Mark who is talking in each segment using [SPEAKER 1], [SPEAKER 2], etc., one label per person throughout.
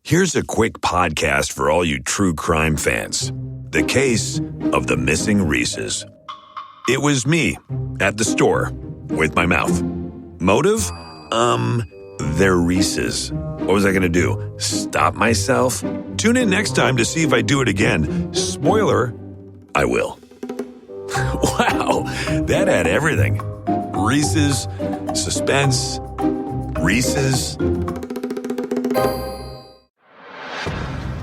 [SPEAKER 1] Here's a quick podcast for all you true crime fans. The Case of the Missing Reeses. It was me at the store with my mouth. Motive? They're Reeses. What was I going to do? Stop myself? Tune in next time to see if I do it again. Spoiler, I will. Wow, that had everything. Reeses, suspense, Reeses.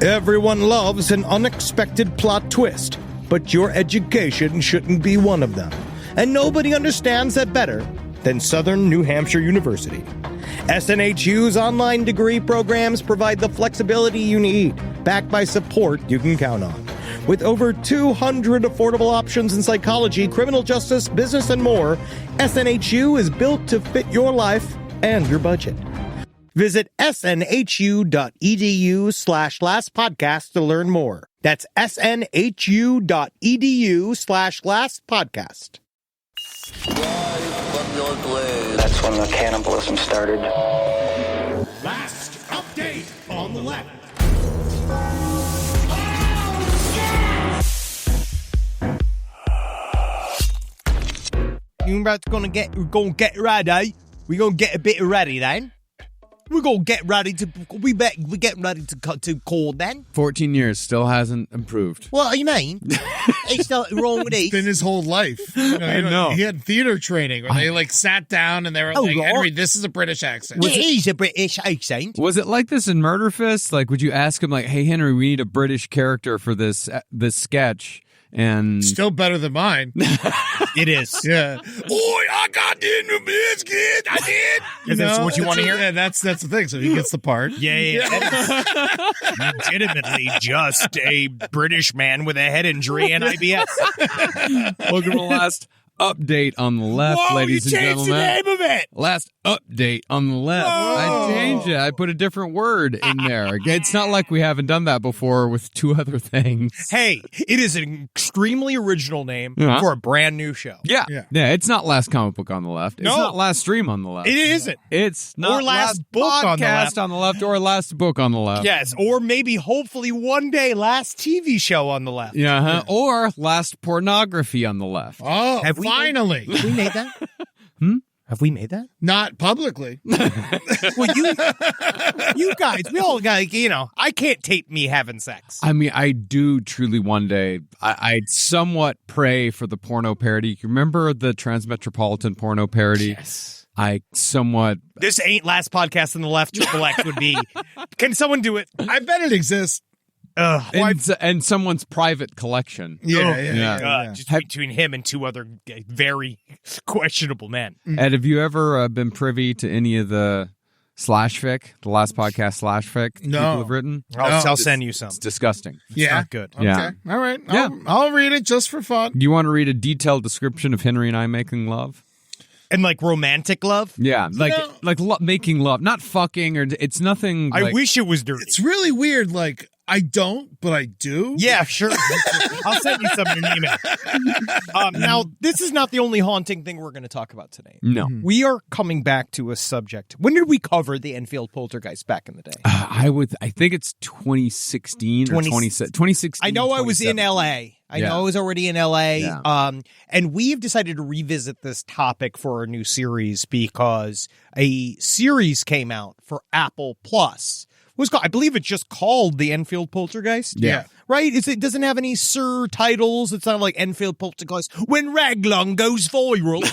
[SPEAKER 2] Everyone loves an unexpected plot twist, but your education shouldn't be one of them. And nobody understands that better than Southern New Hampshire University. SNHU's online degree programs provide the flexibility you need, backed by support you can count on. With over 200 affordable options in psychology, criminal justice, business, and more, SNHU is built to fit your life and your budget. Visit snhu.edu/lastpodcast to learn more. That's snhu.edu/lastpodcast.
[SPEAKER 3] That's when the cannibalism started.
[SPEAKER 4] Last update on the left.
[SPEAKER 5] We're gonna get ready. We're gonna get a bit ready then. We're gonna get ready to. We getting ready to cut to call then.
[SPEAKER 6] 14 years still hasn't improved.
[SPEAKER 5] What do you mean? It's not wrong with
[SPEAKER 7] It's
[SPEAKER 5] it.
[SPEAKER 7] been his whole life.
[SPEAKER 6] I know.
[SPEAKER 7] He had theater training where they sat down and they were like,
[SPEAKER 5] right.
[SPEAKER 7] Henry, this is a British accent.
[SPEAKER 5] It is a British accent.
[SPEAKER 6] Was it like this in Murder Fist? Like, would you ask him, like, hey, Henry, we need a British character for this sketch? And
[SPEAKER 7] Still better than mine.
[SPEAKER 5] It is.
[SPEAKER 7] Yeah. Oh, I got dinner biscuit. I did.
[SPEAKER 5] Is that what you want to hear?
[SPEAKER 7] Yeah, that's the thing. So he gets the part.
[SPEAKER 5] Yeah. Legitimately just a British man with a head injury and IBS.
[SPEAKER 6] welcome to the last update on the left, ladies and gentlemen.
[SPEAKER 5] the name of it.
[SPEAKER 6] Last update on the left. I changed it. I put a different word in there. It's not like we haven't done that before with two other things.
[SPEAKER 5] Hey, it is an extremely original name
[SPEAKER 6] Uh-huh.
[SPEAKER 5] for a brand new show.
[SPEAKER 6] Yeah.
[SPEAKER 7] Yeah.
[SPEAKER 6] It's not last comic book on the left. It's
[SPEAKER 5] No.
[SPEAKER 6] not last stream on the left.
[SPEAKER 5] It isn't.
[SPEAKER 6] It's not
[SPEAKER 5] Or last book on the
[SPEAKER 6] podcast
[SPEAKER 5] left.
[SPEAKER 6] on the left or last book on the left.
[SPEAKER 5] Yes, or maybe, hopefully, one day, last TV show on the left.
[SPEAKER 6] Yeah, or last pornography on the left.
[SPEAKER 7] Oh,
[SPEAKER 5] Have we-
[SPEAKER 7] finally.
[SPEAKER 5] Have we made that? Have we made that?
[SPEAKER 7] Not publicly.
[SPEAKER 5] Well, you guys, we all got, I can't tape me having sex.
[SPEAKER 6] I mean, I do truly one day, I'd somewhat pray for the porno parody. You remember the Transmetropolitan porno parody?
[SPEAKER 5] Yes.
[SPEAKER 6] I somewhat...
[SPEAKER 5] This ain't last podcast on the left. Triple X would be. Can someone do it?
[SPEAKER 7] I bet it exists.
[SPEAKER 6] And someone's private collection.
[SPEAKER 7] Yeah.
[SPEAKER 5] Just between him and two other very questionable men.
[SPEAKER 6] Ed, have you ever been privy to any of the slash fic, the last podcast slash fic
[SPEAKER 7] No.
[SPEAKER 6] people have written?
[SPEAKER 5] I'll send you some.
[SPEAKER 6] It's disgusting.
[SPEAKER 7] Yeah.
[SPEAKER 5] Not good.
[SPEAKER 7] Okay.
[SPEAKER 6] Yeah.
[SPEAKER 7] All right.
[SPEAKER 6] Yeah.
[SPEAKER 7] I'll read it just for fun.
[SPEAKER 6] Do you want to read a detailed description of Henry and I making love?
[SPEAKER 5] And like romantic love?
[SPEAKER 6] Yeah, making love, not fucking, or it's nothing.
[SPEAKER 5] I wish it was dirty.
[SPEAKER 7] It's really weird. Like, I don't, but I do.
[SPEAKER 5] Yeah, sure. I'll send you some in an email. Now, this is not the only haunting thing we're going to talk about today.
[SPEAKER 6] No.
[SPEAKER 5] We are coming back to a subject. When did we cover the Enfield Poltergeist back in the day?
[SPEAKER 6] I think it's 2016 or 2016.
[SPEAKER 5] I know I was in L.A. I know I was already in L.A.
[SPEAKER 6] Yeah.
[SPEAKER 5] And we've decided to revisit this topic for a new series because a series came out for Apple Plus. I believe it's just called the Enfield Poltergeist.
[SPEAKER 6] Yeah.
[SPEAKER 5] Right? It doesn't have any Sir titles. It's not like Enfield Poltergeist when Raglong goes viral.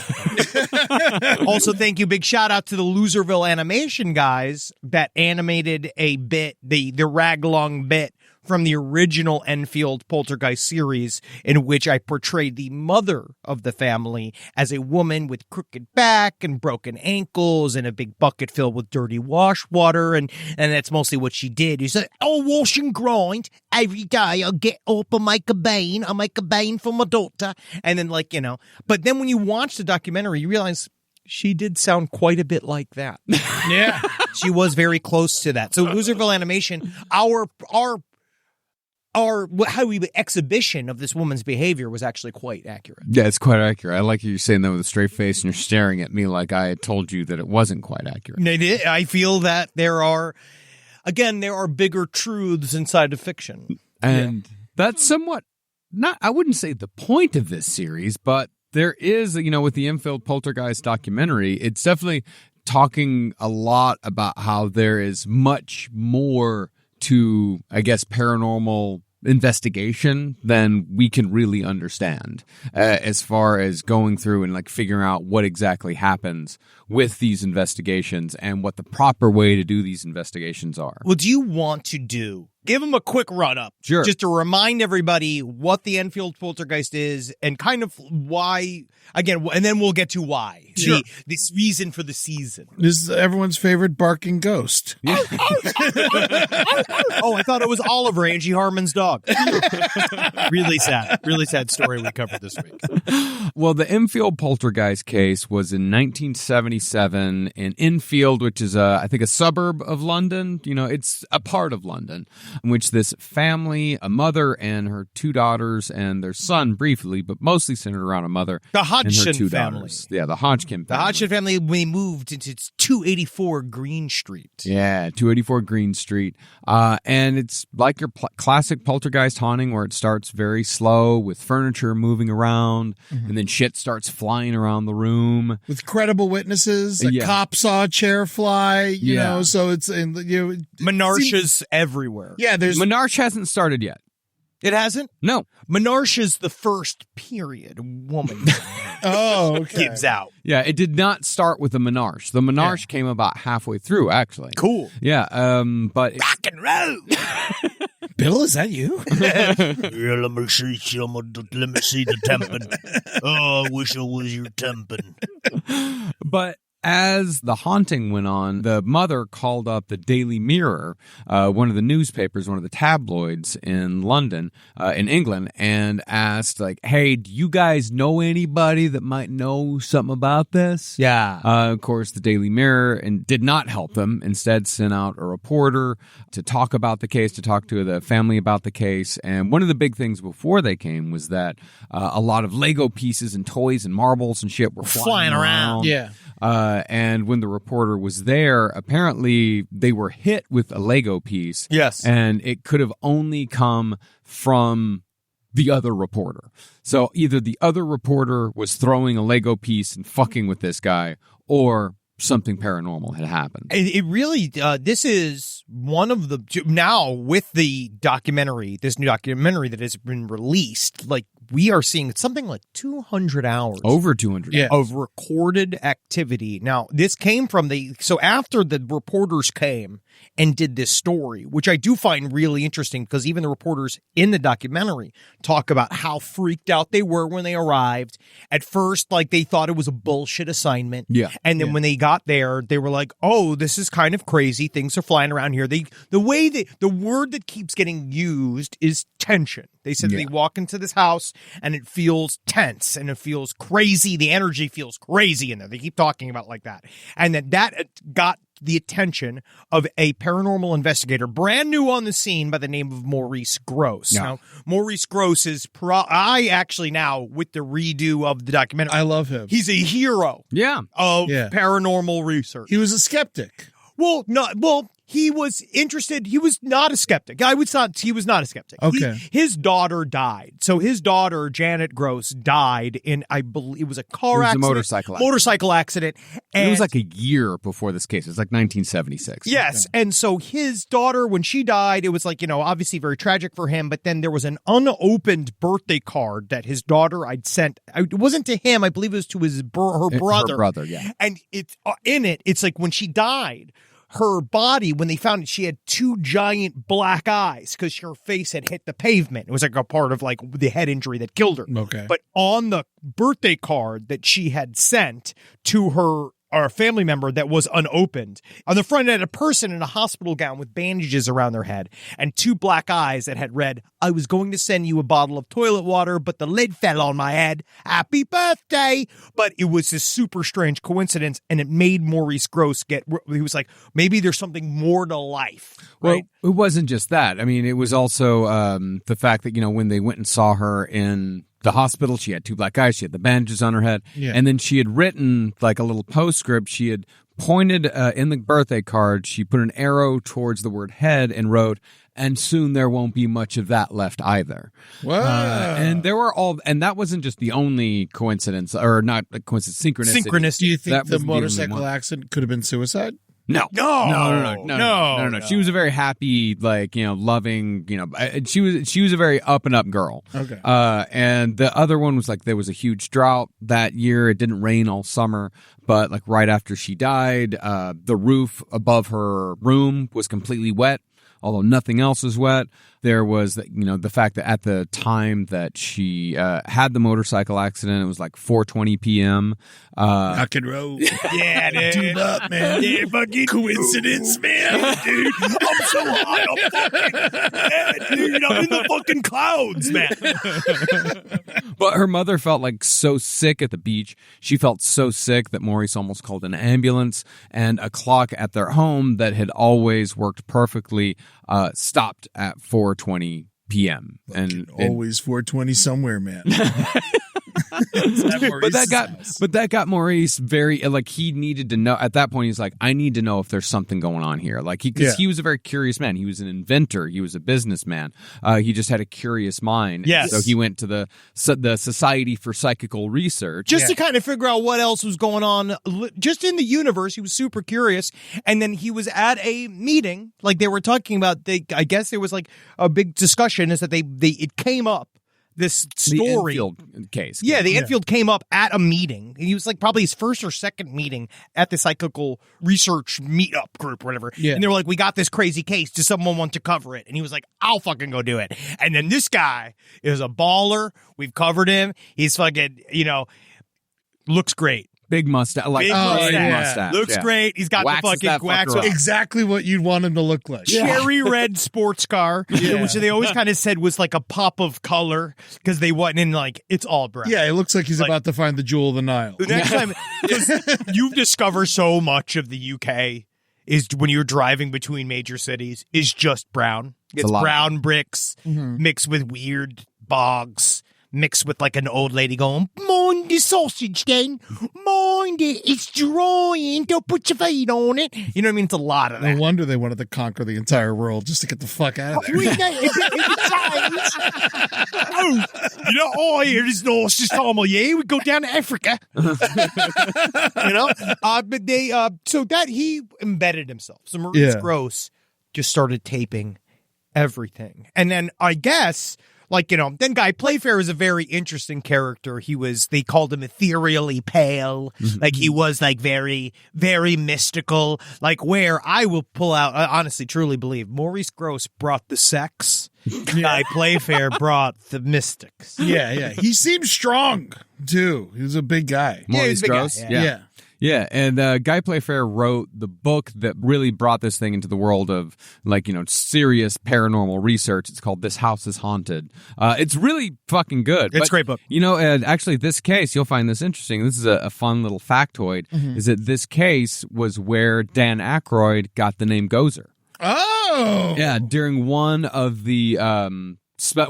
[SPEAKER 5] Also, thank you. Big shout out to the Loserville animation guys that animated a bit, the Raglong bit from the original Enfield Poltergeist series, in which I portrayed the mother of the family as a woman with crooked back and broken ankles and a big bucket filled with dirty wash water, and that's mostly what she did. She said, I'll wash and grind every day. I'll get up and make a bane. I'll make a bane for my daughter. And then, but then when you watch the documentary, you realize she did sound quite a bit like that.
[SPEAKER 7] Yeah.
[SPEAKER 5] She was very close to that. So Loserville Animation, our exhibition of this woman's behavior was actually quite accurate.
[SPEAKER 6] Yeah, it's quite accurate. I like you saying that with a straight face and you're staring at me like I had told you that it wasn't quite accurate.
[SPEAKER 5] I feel that there are again, there are bigger truths inside of fiction.
[SPEAKER 6] And that's somewhat not, I wouldn't say the point of this series, but there is, with the Enfield Poltergeist documentary, it's definitely talking a lot about how there is much more to, I guess, paranormal investigation than we can really understand as far as going through and like figuring out what exactly happens with these investigations and what the proper way to do these investigations are.
[SPEAKER 5] Well, do you want to give them a quick run up?
[SPEAKER 6] Sure.
[SPEAKER 5] Just to remind everybody what the Enfield Poltergeist is and kind of why, again, and then we'll get to why.
[SPEAKER 8] Sure.
[SPEAKER 5] This reason for the season.
[SPEAKER 8] This is everyone's favorite barking ghost.
[SPEAKER 5] Oh, I thought it was Oliver, Angie Harmon's dog. Really sad story we covered this week.
[SPEAKER 6] Well, the Enfield Poltergeist case was in 1977 in Enfield, which is, I think, a suburb of London. It's a part of London, in which this family, a mother and her 2 daughters and their son briefly, but mostly centered around a mother
[SPEAKER 5] The Hodgson
[SPEAKER 6] and her 2
[SPEAKER 5] family.
[SPEAKER 6] daughters. Yeah, the Hodgkin family.
[SPEAKER 5] The Hodgson family, we moved into 284 Green Street.
[SPEAKER 6] Yeah, 284 Green Street. And it's like your classic poltergeist haunting where it starts very slow with furniture moving around and then shit starts flying around the room.
[SPEAKER 8] With credible witnesses. A cop saw a chair fly, you know, so it's in
[SPEAKER 5] Menarche's everywhere.
[SPEAKER 8] Yeah, there's
[SPEAKER 6] Menarche hasn't started yet.
[SPEAKER 5] It hasn't?
[SPEAKER 6] No.
[SPEAKER 5] Menarche's the first period a woman gives out.
[SPEAKER 6] Yeah, it did not start with the Menarche. The Menarche came about halfway through, actually.
[SPEAKER 5] Cool.
[SPEAKER 6] Yeah, but
[SPEAKER 5] rock and roll.
[SPEAKER 8] Bill, is that you?
[SPEAKER 7] Yeah, let me see the temping. Oh, I wish I was your temping.
[SPEAKER 6] But as the haunting went on, the mother called up the Daily Mirror, one of the newspapers, one of the tabloids in London, in England, and asked, like, hey, do you guys know anybody that might know something about this?
[SPEAKER 5] Yeah.
[SPEAKER 6] Of course, the Daily Mirror did not help them. Instead, sent out a reporter to talk about the case, to talk to the family about the case. And one of the big things before they came was that a lot of Lego pieces and toys and marbles and shit were flying around.
[SPEAKER 8] Yeah.
[SPEAKER 6] And when the reporter was there, apparently they were hit with a Lego piece.
[SPEAKER 5] Yes.
[SPEAKER 6] And it could have only come from the other reporter. So either the other reporter was throwing a Lego piece and fucking with this guy, or something paranormal had happened.
[SPEAKER 5] It really, this is one of the, now with the documentary, this new documentary that has been released, like we are seeing something like 200 hours.
[SPEAKER 6] Over 200
[SPEAKER 8] Yeah.
[SPEAKER 5] Of recorded activity. Now, this came from so after the reporters came and did this story, which I do find really interesting because even the reporters in the documentary talk about how freaked out they were when they arrived. At first, like they thought it was a bullshit assignment.
[SPEAKER 6] Yeah.
[SPEAKER 5] And then when they got there, they were like, oh, this is kind of crazy. Things are flying around here. The word that keeps getting used is tension. They said they walk into this house and it feels tense and it feels crazy. The energy feels crazy in there. They keep talking about like that. And that got the attention of a paranormal investigator, brand new on the scene, by the name of Maurice Grosse.
[SPEAKER 6] Yeah.
[SPEAKER 5] Now, Maurice Grosse is, I actually now, with the redo of the documentary,
[SPEAKER 8] I love him.
[SPEAKER 5] he's a hero
[SPEAKER 6] Yeah.
[SPEAKER 5] of paranormal research.
[SPEAKER 8] He was a skeptic.
[SPEAKER 5] He was interested. He was not a skeptic. He was not a skeptic.
[SPEAKER 8] Okay.
[SPEAKER 5] His daughter died. So his daughter, Janet Grosse, died in, I believe, it was a car accident. Motorcycle accident. And
[SPEAKER 6] it was like a year before this case. It's like 1976.
[SPEAKER 5] yes. Okay. And so his daughter, when she died, it was like, obviously very tragic for him. But then there was an unopened birthday card that his daughter I'd sent. It wasn't to him. I believe it was to her brother.
[SPEAKER 6] Her brother, yeah.
[SPEAKER 5] And it's in it. It's like when she died, her body, when they found it, she had 2 giant black eyes because her face had hit the pavement. It was like a part of like the head injury that killed her.
[SPEAKER 8] Okay.
[SPEAKER 5] But on the birthday card that she had sent to her or a family member that was unopened, on the front had a person in a hospital gown with bandages around their head and 2 black eyes that had read, I was going to send you a bottle of toilet water, but the lid fell on my head. Happy birthday. But it was this super strange coincidence, and it made Maurice Grosse he was like, maybe there's something more to life. Right?
[SPEAKER 6] Well, it wasn't just that. I mean, it was also the fact that, when they went and saw her in the hospital. She had 2 black eyes. She had the bandages on her head.
[SPEAKER 8] Yeah.
[SPEAKER 6] And then she had written like a little postscript. She had pointed in the birthday card. She put an arrow towards the word head and wrote, "And soon there won't be much of that left either."
[SPEAKER 8] Wow.
[SPEAKER 6] And there were and that wasn't just the only coincidence, or not a coincidence, synchronicity.
[SPEAKER 8] Do you think
[SPEAKER 6] That
[SPEAKER 8] the
[SPEAKER 6] was the only
[SPEAKER 8] motorcycle
[SPEAKER 6] one.
[SPEAKER 8] accident could have been suicide?
[SPEAKER 6] No. No. She was a very happy, like, loving, she was a very up and up girl.
[SPEAKER 8] Okay.
[SPEAKER 6] And the other one was like, there was a huge drought that year. It didn't rain all summer, but like right after she died, the roof above her room was completely wet, although nothing else was wet. There was, the fact that at the time that she had the motorcycle accident, it was like 4:20 p.m.
[SPEAKER 8] Rock and roll.
[SPEAKER 5] Yeah, dude.
[SPEAKER 8] Dude up, man.
[SPEAKER 7] Yeah, fucking coincidence, man, dude. I'm so high. I'm fucking, dude, I'm in the fucking clouds, man.
[SPEAKER 6] But her mother felt like so sick at the beach. She felt so sick that Maurice almost called an ambulance, and a clock at their home that had always worked perfectly stopped at 4:20 p.m. And
[SPEAKER 8] Always 420 somewhere, man.
[SPEAKER 6] but that got Maurice very, like, he needed to know at that point. He's like, I need to know if there's something going on here, like because he was a very curious man. He was an inventor. He was a businessman. He just had a curious mind.
[SPEAKER 5] Yes.
[SPEAKER 6] So he went to the Society for Psychical Research
[SPEAKER 5] Just to kind of figure out what else was going on just in the universe. He was super curious. And then he was at a meeting, like they were talking about, I guess there was like a big discussion is that it came up. This story,
[SPEAKER 6] the Enfield case.
[SPEAKER 5] Yeah, the Enfield came up at a meeting. He was like probably his first or second meeting at the psychical research meetup group or whatever.
[SPEAKER 8] Yeah.
[SPEAKER 5] And they were like, we got this crazy case. Does someone want to cover it? And he was like, I'll fucking go do it. And then this guy is a baller. We've covered him. He's fucking, looks great.
[SPEAKER 6] Big mustache. Like,
[SPEAKER 5] Big
[SPEAKER 6] mustache.
[SPEAKER 5] Looks great. He's got
[SPEAKER 6] Waxes
[SPEAKER 5] the
[SPEAKER 6] that
[SPEAKER 5] fucking wax.
[SPEAKER 6] fucker up.
[SPEAKER 8] Exactly what you'd want him to look like.
[SPEAKER 5] Cherry red sports car, which they always kind of said was like a pop of color because they wasn't in like it's all brown.
[SPEAKER 8] Yeah, it looks like he's about to find the jewel of the Nile.
[SPEAKER 5] The next time, 'cause you discover so much of the UK is when you're driving between major cities is just brown. It's brown bricks mixed with weird bogs. Mixed with like an old lady going, mind the sausage then, mind it, it's drying, don't put your feet on it. You know what I mean? It's a lot of that.
[SPEAKER 8] No wonder they wanted to conquer the entire world just to get the fuck out of there.
[SPEAKER 5] Oh, here is the nicest time of year. We go down to Africa. But they, so that he embedded himself. So Maurice Gross just started taping everything. And then I guess... then Guy Playfair is a very interesting character. They called him ethereally pale. Like he was like very, very mystical. Like where I will pull out, I honestly, truly believe Maurice Gross brought the sex. Guy Playfair brought the mystics.
[SPEAKER 8] Yeah. He seemed strong too. He was a big guy.
[SPEAKER 6] Maurice Gross.
[SPEAKER 8] Yeah.
[SPEAKER 6] Yeah, and Guy Playfair wrote the book that really brought this thing into the world of, serious paranormal research. It's called This House is Haunted. It's really fucking good.
[SPEAKER 5] It's a great book.
[SPEAKER 6] Actually, this case, you'll find this interesting. This is a fun little factoid, is that this case was where Dan Aykroyd got the name Gozer.
[SPEAKER 8] Oh!
[SPEAKER 6] Yeah, during one of the...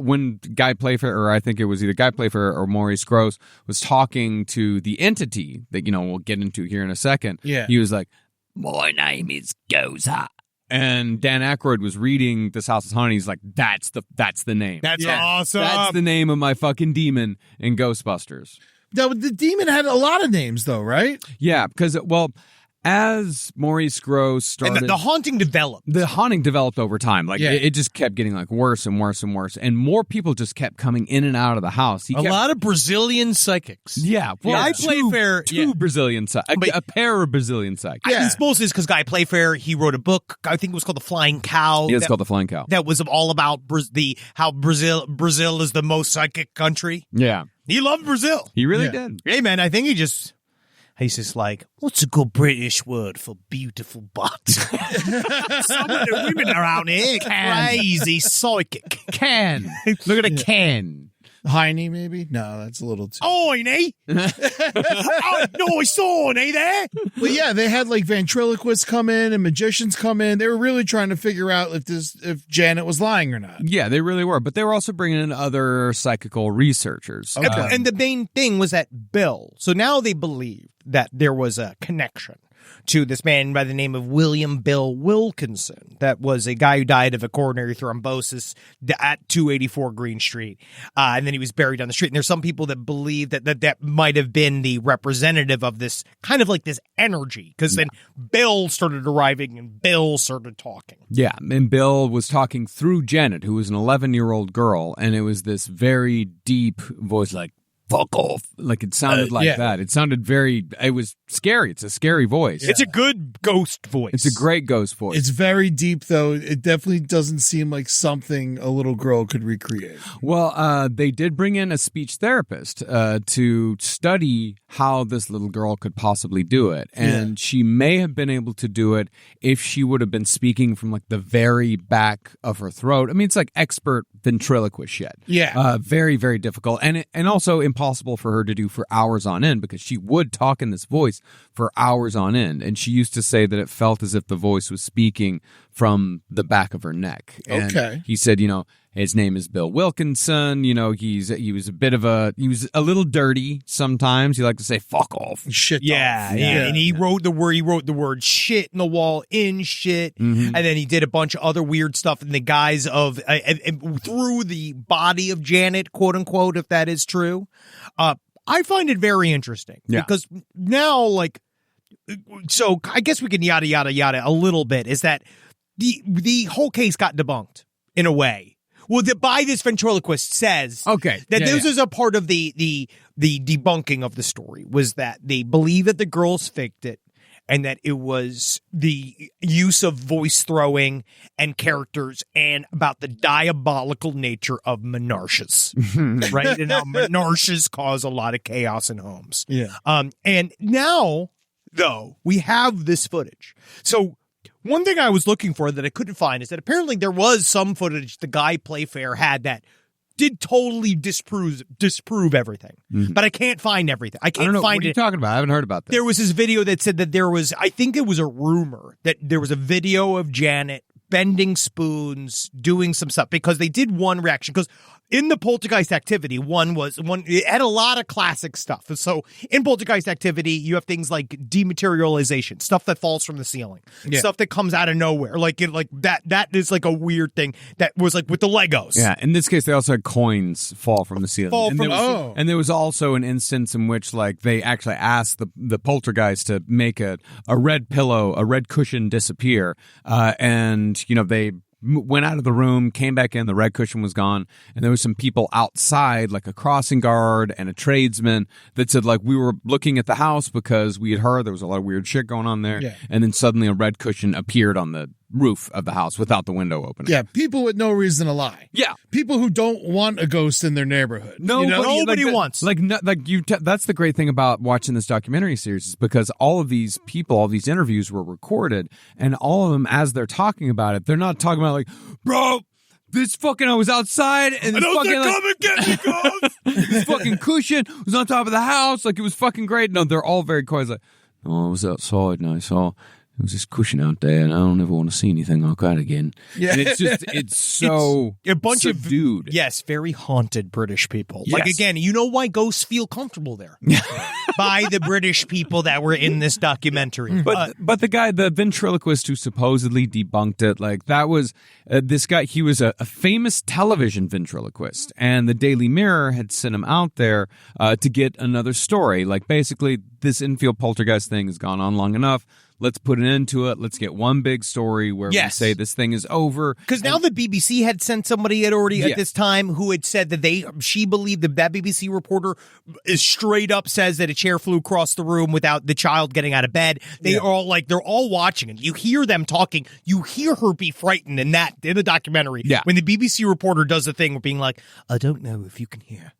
[SPEAKER 6] when Guy Playfair, or I think it was either Guy Playfair or Maurice Gross, was talking to the entity that, we'll get into here in a second, he was like, my name is Gozer. And Dan Aykroyd was reading This House is Haunted. He's like, that's the name.
[SPEAKER 5] That's awesome.
[SPEAKER 6] That's the name of my fucking demon in Ghostbusters.
[SPEAKER 8] Now, the demon had a lot of names, though, right?
[SPEAKER 6] Yeah, because, as Maurice Gross started...
[SPEAKER 5] And the haunting developed.
[SPEAKER 6] The haunting developed over time. It just kept getting worse and worse and worse. And more people just kept coming in and out of the house.
[SPEAKER 5] A lot of Brazilian psychics.
[SPEAKER 6] Yeah. Well,
[SPEAKER 5] Guy Playfair...
[SPEAKER 6] Two Brazilian psychics. A pair of Brazilian psychics.
[SPEAKER 5] I suppose it's because Guy Playfair, he wrote a book. I think it was called The Flying Cow.
[SPEAKER 6] Yeah, it's called The Flying Cow.
[SPEAKER 5] That was all about how Brazil is the most psychic country.
[SPEAKER 6] Yeah.
[SPEAKER 5] He loved Brazil.
[SPEAKER 6] He really did.
[SPEAKER 5] Hey, man, I think he's just like, what's a good British word for beautiful butt? Some of the women around here crazy psychic.
[SPEAKER 6] Look at a can.
[SPEAKER 8] Heine, maybe? No, that's a little too.
[SPEAKER 7] Heine? Oh, nice Heine there.
[SPEAKER 8] Well, yeah, they had like ventriloquists come in and magicians come in. They were really trying to figure out if Janet was lying or not.
[SPEAKER 6] Yeah, they really were. But they were also bringing in other psychical researchers.
[SPEAKER 8] Okay.
[SPEAKER 5] And the main thing was that Bill. So now they believed that there was a connection to this man by the name of William Bill Wilkinson. That was a guy who died of a coronary thrombosis at 284 Green Street. And then he was buried on the street. And there's some people that believe that might have been the representative of this kind of like this energy. Because then Bill started arriving and Bill started talking.
[SPEAKER 6] Yeah, and Bill was talking through Janet, who was an 11-year-old girl. And it was this very deep voice like, fuck off. Like it sounded that. It sounded it was scary. It's a scary voice.
[SPEAKER 5] It's a good ghost voice.
[SPEAKER 6] It's a great ghost voice.
[SPEAKER 8] It's very deep, though. It definitely doesn't seem like something a little girl could recreate.
[SPEAKER 6] Well, they did bring in a speech therapist to study how this little girl could possibly do it. And she may have been able to do it if she would have been speaking from like the very back of her throat. I mean, it's like expert ventriloquist shit.
[SPEAKER 8] Yeah.
[SPEAKER 6] Very, very difficult. And also impossible for her to do for hours on end because she would talk in this voice for hours on end. And she used to say that it felt as if the voice was speaking from the back of her neck. And
[SPEAKER 8] okay.
[SPEAKER 6] He said, his name is Bill Wilkinson. He was a little dirty sometimes. He liked to say "fuck off."
[SPEAKER 8] Shit.
[SPEAKER 5] Yeah. And he wrote the word shit in the wall in shit.
[SPEAKER 6] Mm-hmm.
[SPEAKER 5] And then he did a bunch of other weird stuff in the guise of through the body of Janet, quote unquote, if that is true. I find it very interesting because now, so I guess we can yada, yada, yada a little bit is that the whole case got debunked in a way. Well, by this ventriloquist says that this is a part of the debunking of the story was that they believe that the girls faked it and that it was the use of voice throwing and characters and about the diabolical nature of menarches, right? And how menarches cause a lot of chaos in homes.
[SPEAKER 8] Yeah.
[SPEAKER 5] And now, though, we have this footage. So one thing I was looking for that I couldn't find is that apparently there was some footage the guy Playfair had that did totally disprove everything. Mm-hmm. But I can't find everything. I can't
[SPEAKER 6] don't know.
[SPEAKER 5] find
[SPEAKER 6] what are you
[SPEAKER 5] it.
[SPEAKER 6] Talking about? I haven't heard about this.
[SPEAKER 5] There was this video that said that there was, I think it was a rumor that there was a video of Janet bending spoons, doing some stuff because they did one reaction because in the Poltergeist Activity, it had a lot of classic stuff. So in Poltergeist Activity, you have things like dematerialization, stuff that falls from the ceiling, stuff that comes out of nowhere. That is like a weird thing that was like with the Legos.
[SPEAKER 6] Yeah. In this case, they also had coins fall from the ceiling. And there was also an instance in which like they actually asked the Poltergeist to make a red pillow, a red cushion disappear. And they went out of the room, came back in, the red cushion was gone, and there was some people outside, like a crossing guard and a tradesman that said, like, we were looking at the house because we had heard there was a lot of weird shit going on there, and then suddenly a red cushion appeared on the roof of the house without the window open.
[SPEAKER 8] Yeah, people with no reason to lie.
[SPEAKER 6] Yeah.
[SPEAKER 8] People who don't want a ghost in their neighborhood.
[SPEAKER 5] Nobody wants.
[SPEAKER 6] That's the great thing about watching this documentary series is because all of these people, all these interviews were recorded, and all of them, as they're talking about it, they're not talking about like, bro, I was outside and this fucking
[SPEAKER 7] come and get me, ghost.
[SPEAKER 6] this fucking cushion was on top of the house, like it was fucking great. No, they're all very quiet. It's like, I was outside and I saw there was this cushion out there, and I don't ever want to see anything like that again. Yeah. And it's so
[SPEAKER 5] a bunch
[SPEAKER 6] subdued.
[SPEAKER 5] Of very haunted British people.
[SPEAKER 6] Yes.
[SPEAKER 5] Like, again, you know why ghosts feel comfortable there? By the British people that were in this documentary.
[SPEAKER 6] But the guy, the ventriloquist who supposedly debunked it, like that was this guy. He was a famous television ventriloquist, and the Daily Mirror had sent him out there to get another story. Like basically, this Enfield Poltergeist thing has gone on long enough. Let's put an end to it. Let's get one big story where we say this thing is over.
[SPEAKER 5] Because now the BBC had sent somebody at this time who had said that she believed that BBC reporter is straight up says that a chair flew across the room without the child getting out of bed. They're all watching it. You hear them talking. You hear her be frightened in the documentary.
[SPEAKER 6] Yeah.
[SPEAKER 5] When the BBC reporter does the thing of being like, I don't know if you can hear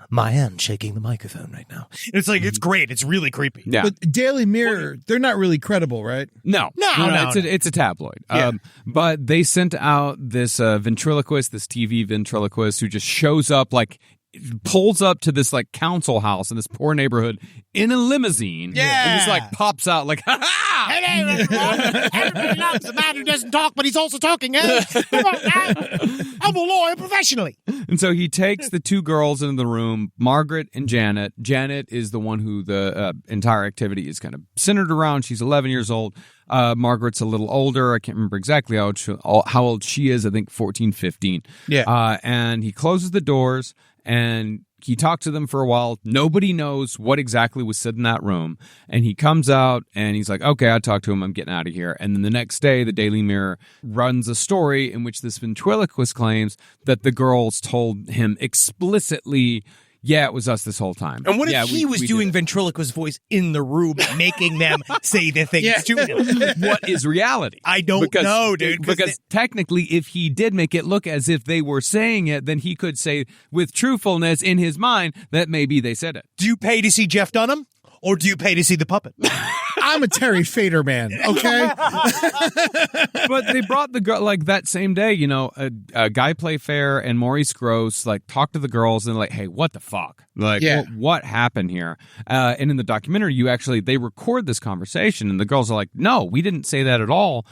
[SPEAKER 5] my hand shaking the microphone right now. It's like, it's great. It's really creepy.
[SPEAKER 6] Yeah.
[SPEAKER 8] But Daily Mirror, they're not really credible, right?
[SPEAKER 6] No. It's a tabloid.
[SPEAKER 5] Yeah.
[SPEAKER 6] But they sent out this ventriloquist, this TV ventriloquist who just shows up like pulls up to this like council house in this poor neighborhood in a limousine.
[SPEAKER 5] Yeah.
[SPEAKER 6] And just like pops out like, ha ha!
[SPEAKER 5] Everybody loves the man who doesn't talk, but he's also talking. Come on, I'm a lawyer professionally.
[SPEAKER 6] And so he takes the two girls into the room, Margaret and Janet. Janet is the one who the entire activity is kind of centered around. She's 11 years old. Margaret's a little older. I can't remember exactly how old she is. I think 14, 15.
[SPEAKER 8] Yeah.
[SPEAKER 6] And he closes the doors and he talks to them for a while. Nobody knows what exactly was said in that room. And he comes out and he's like, okay, I talked to him. I'm getting out of here. And then the next day, the Daily Mirror runs a story in which this ventriloquist claims that the girls told him explicitly, yeah, it was us this whole time.
[SPEAKER 5] And what if
[SPEAKER 6] we
[SPEAKER 5] was doing ventriloquist voice in the room, making them say the things to him?
[SPEAKER 6] What is reality?
[SPEAKER 5] I don't know, dude.
[SPEAKER 6] Because technically, if he did make it look as if they were saying it, then he could say with truthfulness in his mind that maybe they said it.
[SPEAKER 5] Do you pay to see Jeff Dunham, or do you pay to see the puppet?
[SPEAKER 8] I'm a Terry Fader man, okay?
[SPEAKER 6] But they brought the girl, like that same day, you know, a Guy Playfair and Maurice Gross, like, talked to the girls and like, hey, what the fuck? Like, what happened here? And in the documentary, they record this conversation and the girls are like, no, we didn't say that at all.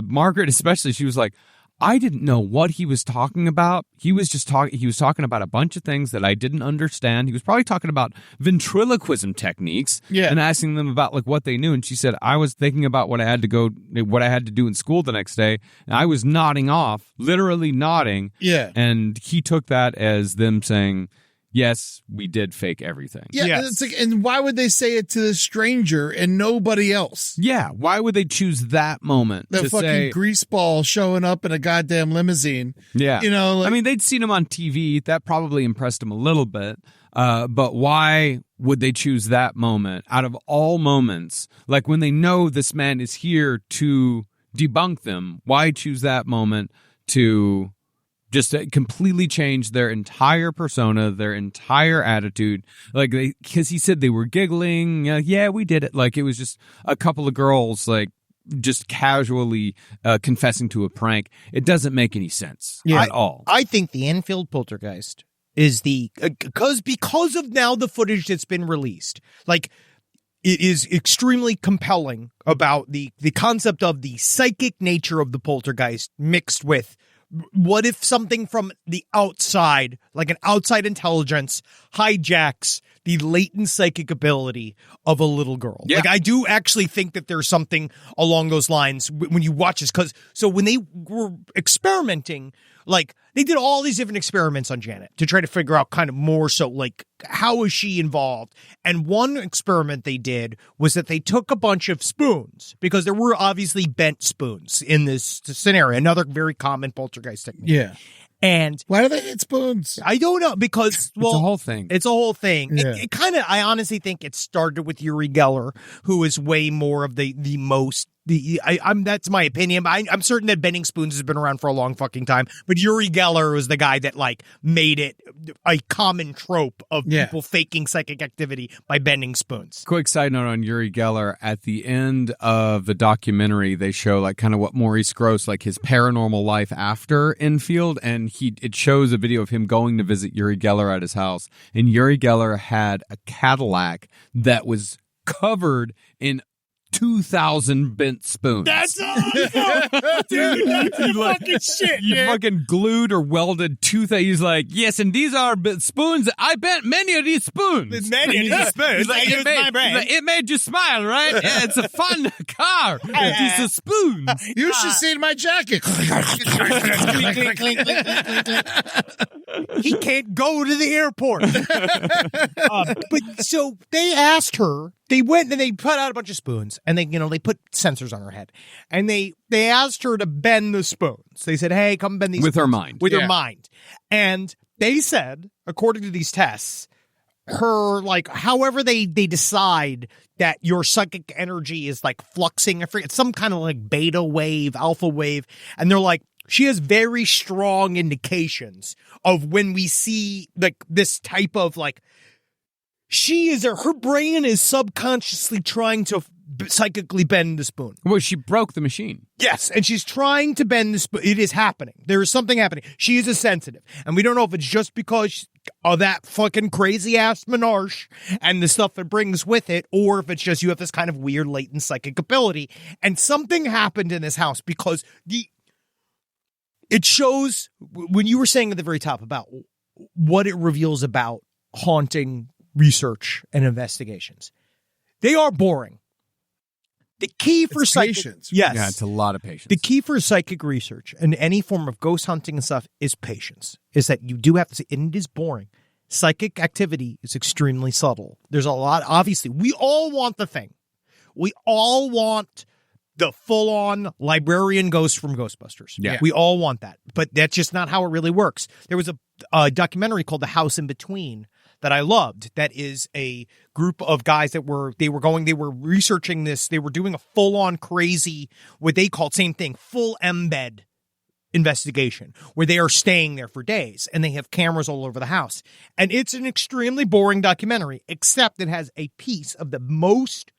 [SPEAKER 6] Margaret especially, she was like, I didn't know what he was talking about. He was talking about a bunch of things that I didn't understand. He was probably talking about ventriloquism techniques and asking them about like what they knew. And she said, I was thinking about what I had to do in school the next day. And I was nodding off, literally nodding.
[SPEAKER 8] Yeah.
[SPEAKER 6] And he took that as them saying, yes, we did fake everything.
[SPEAKER 8] Yeah,
[SPEAKER 5] Yes.
[SPEAKER 8] and it's like, and why would they say it to the stranger and nobody else?
[SPEAKER 6] Yeah, why would they choose that moment
[SPEAKER 8] The
[SPEAKER 6] to
[SPEAKER 8] fucking
[SPEAKER 6] say,
[SPEAKER 8] greaseball showing up in a goddamn limousine.
[SPEAKER 6] yeah.
[SPEAKER 8] You know, like,
[SPEAKER 6] I mean, they'd seen him on TV. That probably impressed him a little bit. But why would they choose that moment out of all moments? Like when they know this man is here to debunk them, why choose that moment to just completely change their entire persona, their entire attitude? Like, because he said they were giggling. Yeah, we did it. Like, it was just a couple of girls, like, just casually confessing to a prank. It doesn't make any sense at all.
[SPEAKER 5] I think the Enfield Poltergeist is because of now the footage that's been released. Like, it is extremely compelling about the concept of the psychic nature of the poltergeist mixed with what if something from the outside, like an outside intelligence, hijacks the latent psychic ability of a little girl.
[SPEAKER 6] Yeah.
[SPEAKER 5] Like, I do actually think that there's something along those lines when you watch this. So when they were experimenting, like, they did all these different experiments on Janet to try to figure out kind of more so, like, how is she involved? And one experiment they did was that they took a bunch of spoons, because there were obviously bent spoons in this scenario, another very common poltergeist technique.
[SPEAKER 8] yeah.
[SPEAKER 5] And
[SPEAKER 8] Why do they hit spoons?
[SPEAKER 5] I don't know, because, well,
[SPEAKER 6] it's a whole thing.
[SPEAKER 5] It's a whole thing.
[SPEAKER 8] Yeah.
[SPEAKER 5] It kind of, I honestly think it started with Uri Geller, who is way more of the most. That's my opinion. But I'm certain that bending spoons has been around for a long fucking time. But Uri Geller was the guy that like made it a common trope of people faking psychic activity by bending spoons.
[SPEAKER 6] Quick side note on Uri Geller. At the end of the documentary, they show like kind of what Maurice Gross, like his paranormal life after Enfield, and it shows a video of him going to visit Uri Geller at his house. And Uri Geller had a Cadillac that was covered in 2,000 bent spoons.
[SPEAKER 5] That's awesome, dude. That's fucking shit.
[SPEAKER 6] You
[SPEAKER 5] Man.
[SPEAKER 6] fucking glued or welded 2,000. He's like, yes, and these are spoons. I bent many of these spoons.
[SPEAKER 5] Many of these spoons.
[SPEAKER 6] He's like, it made you smile, right? Yeah, it's a fun car. These are spoons.
[SPEAKER 8] You should see my jacket.
[SPEAKER 5] He can't go to the airport. But so they asked her. They went and they put out a bunch of spoons, and they put sensors on her head, and they asked her to bend the spoons. They said, "Hey, come bend these
[SPEAKER 6] with
[SPEAKER 5] spoons.
[SPEAKER 6] her mind."
[SPEAKER 5] With her mind." And they said, according to these tests, her, like, however they decide that your psychic energy is like fluxing, I forget, some kind of like beta wave, alpha wave, and they're like, she has very strong indications of when we see like this type of like, her brain is subconsciously trying to psychically bend the spoon.
[SPEAKER 6] Well, she broke the machine.
[SPEAKER 5] Yes, and she's trying to bend the spoon. It is happening. There is something happening. She is a sensitive, and we don't know if it's just because of that fucking crazy-ass menage and the stuff it brings with it, or if it's just you have this kind of weird latent psychic ability. And something happened in this house because it shows, when you were saying at the very top about what it reveals about haunting research and investigations, they are boring. The key for
[SPEAKER 8] patience.
[SPEAKER 5] Yes.
[SPEAKER 6] Yeah, it's a lot of patience.
[SPEAKER 5] The key for psychic research and any form of ghost hunting and stuff is patience. Is that you do have to see, and it is boring. Psychic activity is extremely subtle. There's a lot, obviously. We all want the thing. We all want the full-on librarian ghost from Ghostbusters.
[SPEAKER 6] Yeah.
[SPEAKER 5] We all want that. But that's just not how it really works. There was a documentary called The House in Between that I loved. That is a group of guys that were researching this. They were doing a full-on crazy, what they called, same thing, full embed investigation, where they are staying there for days and they have cameras all over the house. And it's an extremely boring documentary, except it has a piece of the most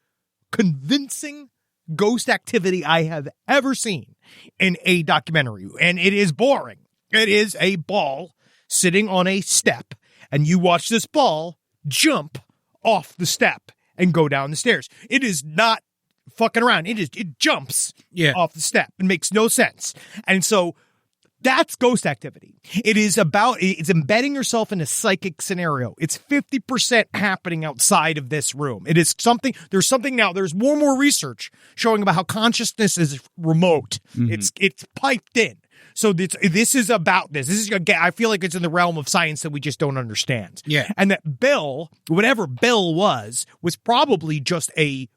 [SPEAKER 5] convincing ghost activity I have ever seen in a documentary. And it is boring. It is a ball sitting on a step, and you watch this ball jump off the step and go down the stairs. It is not fucking around. It jumps off the step. It makes no sense. And so that's ghost activity. It's embedding yourself in a psychic scenario. It's 50% happening outside of this room. It is something, there's more and more research showing about how consciousness is remote. Mm-hmm. It's piped in. So this is about this. This is, again, I feel like it's in the realm of science that we just don't understand.
[SPEAKER 8] Yeah.
[SPEAKER 5] And that Bill, whatever Bill was probably just an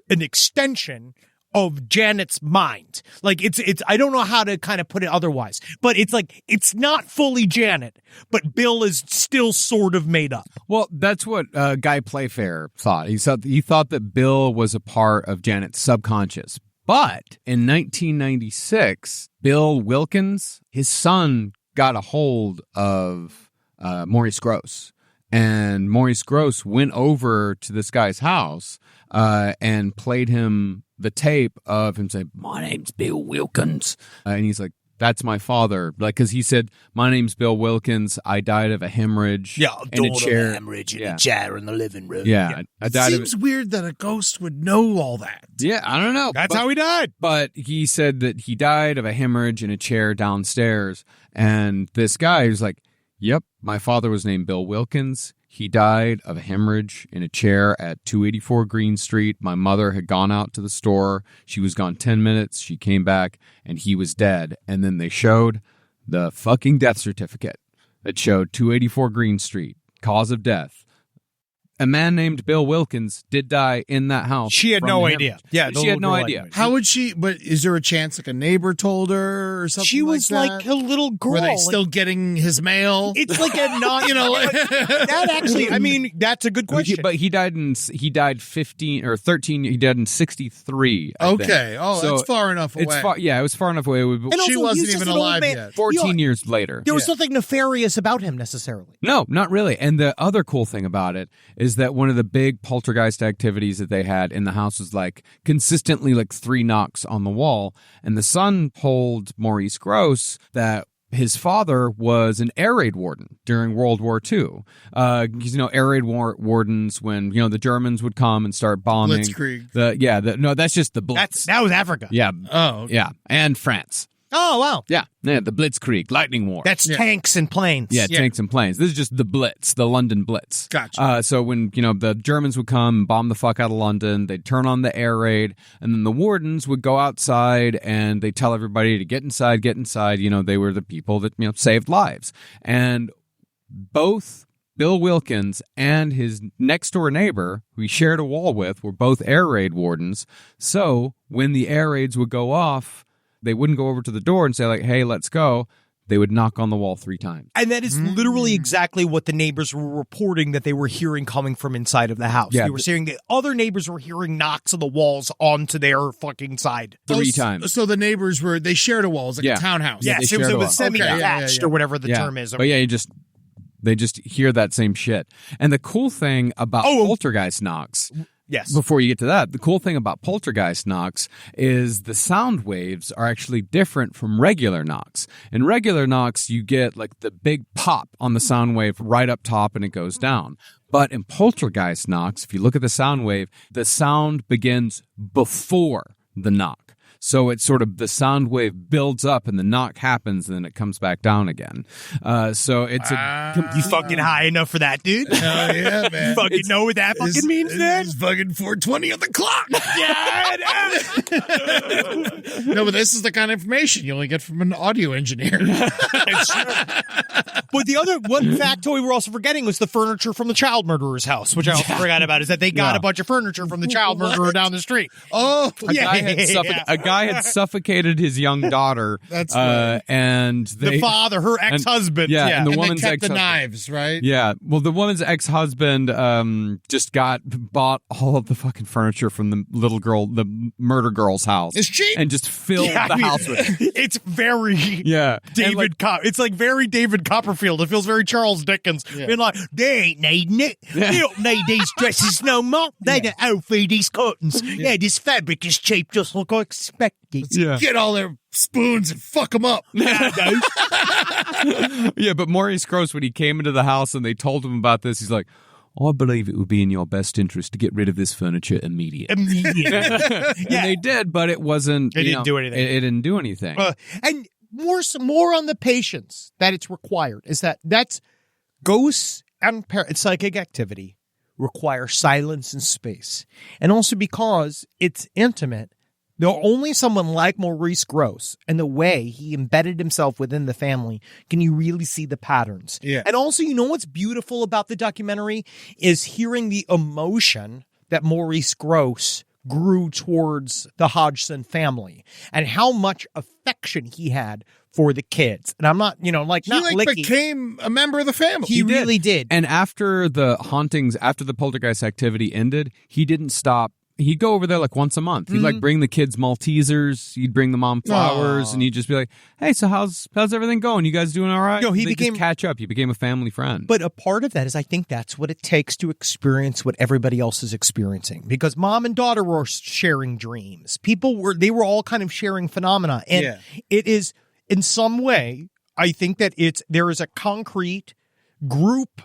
[SPEAKER 5] extension of Janet's mind. Like it's I don't know how to kind of put it otherwise, but it's like, it's not fully Janet, but Bill is still sort of made up.
[SPEAKER 6] Well, that's what Guy Playfair thought. He thought that Bill was a part of Janet's subconscious. But in 1996, Bill Wilkins, his son, got a hold of Maurice Grosse. And Maurice Grosse went over to this guy's house and played him the tape of him saying, "My name's Bill Wilkins." And he's like, "That's my father." Like, because he said, "My name's Bill Wilkins. I died of a hemorrhage in a chair."
[SPEAKER 7] Hemorrhage in a chair in the living room.
[SPEAKER 6] Yeah. I died
[SPEAKER 8] Seems weird that a ghost would know all that.
[SPEAKER 6] Yeah, I don't know.
[SPEAKER 5] That's how he died.
[SPEAKER 6] But he said that he died of a hemorrhage in a chair downstairs. And this guy was like, "Yep, my father was named Bill Wilkins. He died of a hemorrhage in a chair at 284 Green Street. My mother had gone out to the store. She was gone 10 minutes. She came back, and he was dead." And then they showed the fucking death certificate that showed 284 Green Street, cause of death. A man named Bill Wilkins did die in that house.
[SPEAKER 5] She had no idea. Yeah,
[SPEAKER 6] she had no idea.
[SPEAKER 8] How would she? But is there a chance like a neighbor told her or something?
[SPEAKER 5] She was
[SPEAKER 8] like
[SPEAKER 5] a little girl.
[SPEAKER 8] Were they still getting his mail?
[SPEAKER 5] It's like a non, that actually, I mean, that's a good question.
[SPEAKER 6] But he died in 15 or 13. He died in 63. I think.
[SPEAKER 8] Oh,
[SPEAKER 6] So
[SPEAKER 8] that's far enough away.
[SPEAKER 6] It's far. Yeah, it was far enough away.
[SPEAKER 5] And
[SPEAKER 8] She
[SPEAKER 5] also,
[SPEAKER 8] wasn't
[SPEAKER 5] he's just
[SPEAKER 8] even
[SPEAKER 5] an old
[SPEAKER 8] alive
[SPEAKER 5] man.
[SPEAKER 8] yet.
[SPEAKER 6] 14 years later.
[SPEAKER 5] There was nothing nefarious about him necessarily.
[SPEAKER 6] No, not really. And the other cool thing about it is that one of the big poltergeist activities that they had in the house was like consistently like 3 knocks on the wall. And the son told Maurice Grosse that his father was an air raid warden during World War II. Because, air raid wardens, when, the Germans would come and start bombing.
[SPEAKER 8] Blitzkrieg.
[SPEAKER 6] No, that's just the Blitz.
[SPEAKER 5] That was Africa.
[SPEAKER 6] Yeah.
[SPEAKER 8] Oh, okay.
[SPEAKER 6] Yeah. And France.
[SPEAKER 5] Oh, wow.
[SPEAKER 6] Yeah, the Blitzkrieg, Lightning War.
[SPEAKER 5] That's tanks and planes.
[SPEAKER 6] Yeah, tanks and planes. This is just the Blitz, the London Blitz.
[SPEAKER 8] Gotcha.
[SPEAKER 6] So when, the Germans would come and bomb the fuck out of London, they'd turn on the air raid, and then the wardens would go outside and they'd tell everybody to get inside, get inside. They were the people that, saved lives. And both Bill Wilkins and his next-door neighbor, who he shared a wall with, were both air raid wardens. So when the air raids would go off, they wouldn't go over to the door and say, like, "Hey, let's go." They would knock on the wall 3 times.
[SPEAKER 5] And that is literally exactly what the neighbors were reporting that they were hearing coming from inside of the house.
[SPEAKER 6] Yeah,
[SPEAKER 5] they were saying that other neighbors were hearing knocks on the walls onto their fucking side.
[SPEAKER 6] 3 times.
[SPEAKER 8] So the neighbors they shared a wall. It was like a townhouse.
[SPEAKER 5] Yes,
[SPEAKER 6] they
[SPEAKER 5] it was
[SPEAKER 6] shared a
[SPEAKER 5] semi-attached or whatever the term is.
[SPEAKER 6] But yeah, they just hear that same shit. And the cool thing about poltergeist knocks,
[SPEAKER 5] Yes.
[SPEAKER 6] Before you get to that, the cool thing about poltergeist knocks is the sound waves are actually different from regular knocks. In regular knocks, you get like the big pop on the sound wave right up top and it goes down. But in poltergeist knocks, if you look at the sound wave, the sound begins before the knock. So it's sort of the sound wave builds up and the knock happens and then it comes back down again. So it's
[SPEAKER 5] you fucking high enough for that, dude?
[SPEAKER 8] Hell yeah, man.
[SPEAKER 5] You fucking know what that fucking means, then?
[SPEAKER 8] It's fucking 4:20 on the clock.
[SPEAKER 5] Yeah,
[SPEAKER 8] No, but this is the kind of information you only get from an audio engineer.
[SPEAKER 5] it's true. But the other one factoid we're also forgetting was the furniture from the child murderer's house, which I also forgot about, is that they got a bunch of furniture from the child murderer down the street.
[SPEAKER 8] Oh,
[SPEAKER 6] a guy had suffocated his young daughter.
[SPEAKER 8] That's right.
[SPEAKER 6] And
[SPEAKER 5] the father, her ex-husband.
[SPEAKER 6] And the
[SPEAKER 8] and
[SPEAKER 6] woman's
[SPEAKER 8] they kept the
[SPEAKER 6] ex-husband.
[SPEAKER 8] knives, right?
[SPEAKER 6] Yeah. Well, the woman's ex-husband just bought all of the fucking furniture from the murder girl's house.
[SPEAKER 8] It's cheap.
[SPEAKER 6] And just filled the house with it.
[SPEAKER 5] It's very
[SPEAKER 6] David.
[SPEAKER 5] It's like very David Copperfield. It feels very Charles Dickens. Being like, they ain't needing it. They don't need these dresses no more. They don't outfeed these curtains. Yeah, this fabric is cheap, just like I expected.
[SPEAKER 6] Yeah.
[SPEAKER 8] Get all their spoons and fuck them up.
[SPEAKER 6] Yeah, but Maurice Grosse, when he came into the house and they told him about this, he's like, I believe it would be in your best interest to get rid of this furniture immediately. And they did, but it wasn't.
[SPEAKER 5] It didn't do anything.
[SPEAKER 6] It didn't do anything.
[SPEAKER 5] And more on the patience that it's required is that's ghosts and psychic activity require silence and space, and also because it's intimate. Only someone like Maurice Grosse and the way he embedded himself within the family can you really see the patterns.
[SPEAKER 8] Yeah.
[SPEAKER 5] And also, you know what's beautiful about the documentary is hearing the emotion that Maurice Grosse grew towards the Hodgson family and how much affection he had for the kids. And I'm not, not licky.
[SPEAKER 8] Became a member of the family.
[SPEAKER 5] He really did.
[SPEAKER 6] And after the hauntings, after the poltergeist activity ended, he didn't stop. He'd go over there like once a month. He'd like bring the kids Maltesers. He'd bring the mom flowers, and he'd just be like, "Hey, so how's everything going? You guys doing all right?"
[SPEAKER 5] No, he
[SPEAKER 6] They'd
[SPEAKER 5] became
[SPEAKER 6] just catch up. He became a family friend.
[SPEAKER 5] But a part of that is I think that's what it takes to experience what everybody else is experiencing. Because mom and daughter were sharing dreams. They were all kind of sharing phenomena, and it is in some way. I think that there is a concrete group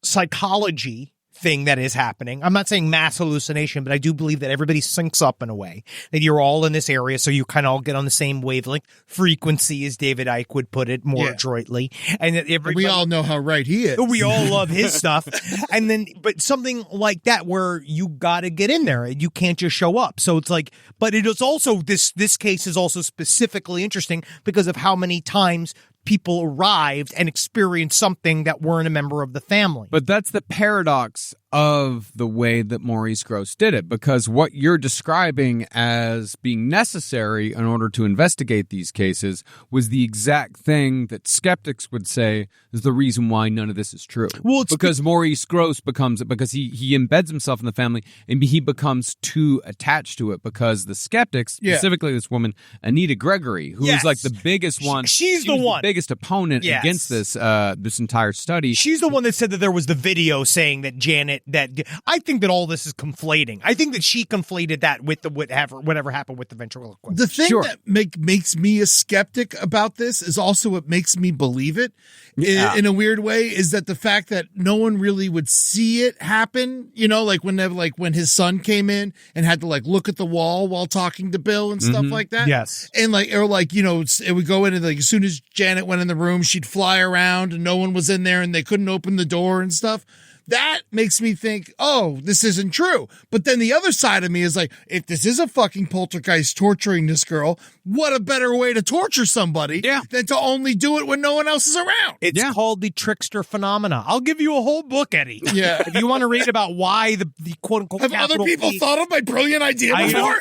[SPEAKER 5] psychology thing that is happening. I'm not saying mass hallucination, but I do believe that everybody syncs up in a way that you're all in this area. So you kind of all get on the same wavelength frequency, as David Icke would put it more adroitly. And that
[SPEAKER 8] we all know how right he is.
[SPEAKER 5] We all love his stuff. And then, but something like that where you got to get in there. You can't just show up. So it's like, but it is also, this case is also specifically interesting because of how many times people arrived and experienced something that weren't a member of the family.
[SPEAKER 6] But that's the paradox of the way that Maurice Grosse did it, because what you're describing as being necessary in order to investigate these cases was the exact thing that skeptics would say is the reason why none of this is true.
[SPEAKER 5] Well, it's
[SPEAKER 6] because Maurice Grosse because he embeds himself in the family and he becomes too attached to it, because the skeptics, specifically this woman, Anita Gregory, who is like the biggest one.
[SPEAKER 5] She's the one.
[SPEAKER 6] The biggest opponent against this entire study.
[SPEAKER 5] She's the one that said that there was the video saying that Janet, that I think that all this is conflating. I think that she conflated that with the whatever happened with the ventriloquist.
[SPEAKER 8] The thing that makes me a skeptic about this is also what makes me believe it in a weird way, is that the fact that no one really would see it happen, like when his son came in and had to look at the wall while talking to Bill and stuff like that.
[SPEAKER 5] Yes.
[SPEAKER 8] And it would go in and as soon as Janet went in the room, she'd fly around and no one was in there and they couldn't open the door and stuff. That makes me think, oh, this isn't true. But then the other side of me is like, if this is a fucking poltergeist torturing this girl, what a better way to torture somebody than to only do it when no one else is around.
[SPEAKER 5] It's called the trickster phenomena. I'll give you a whole book, Eddie.
[SPEAKER 8] Yeah.
[SPEAKER 5] If you want to read about why the quote unquote
[SPEAKER 8] have other people thought of my brilliant idea before?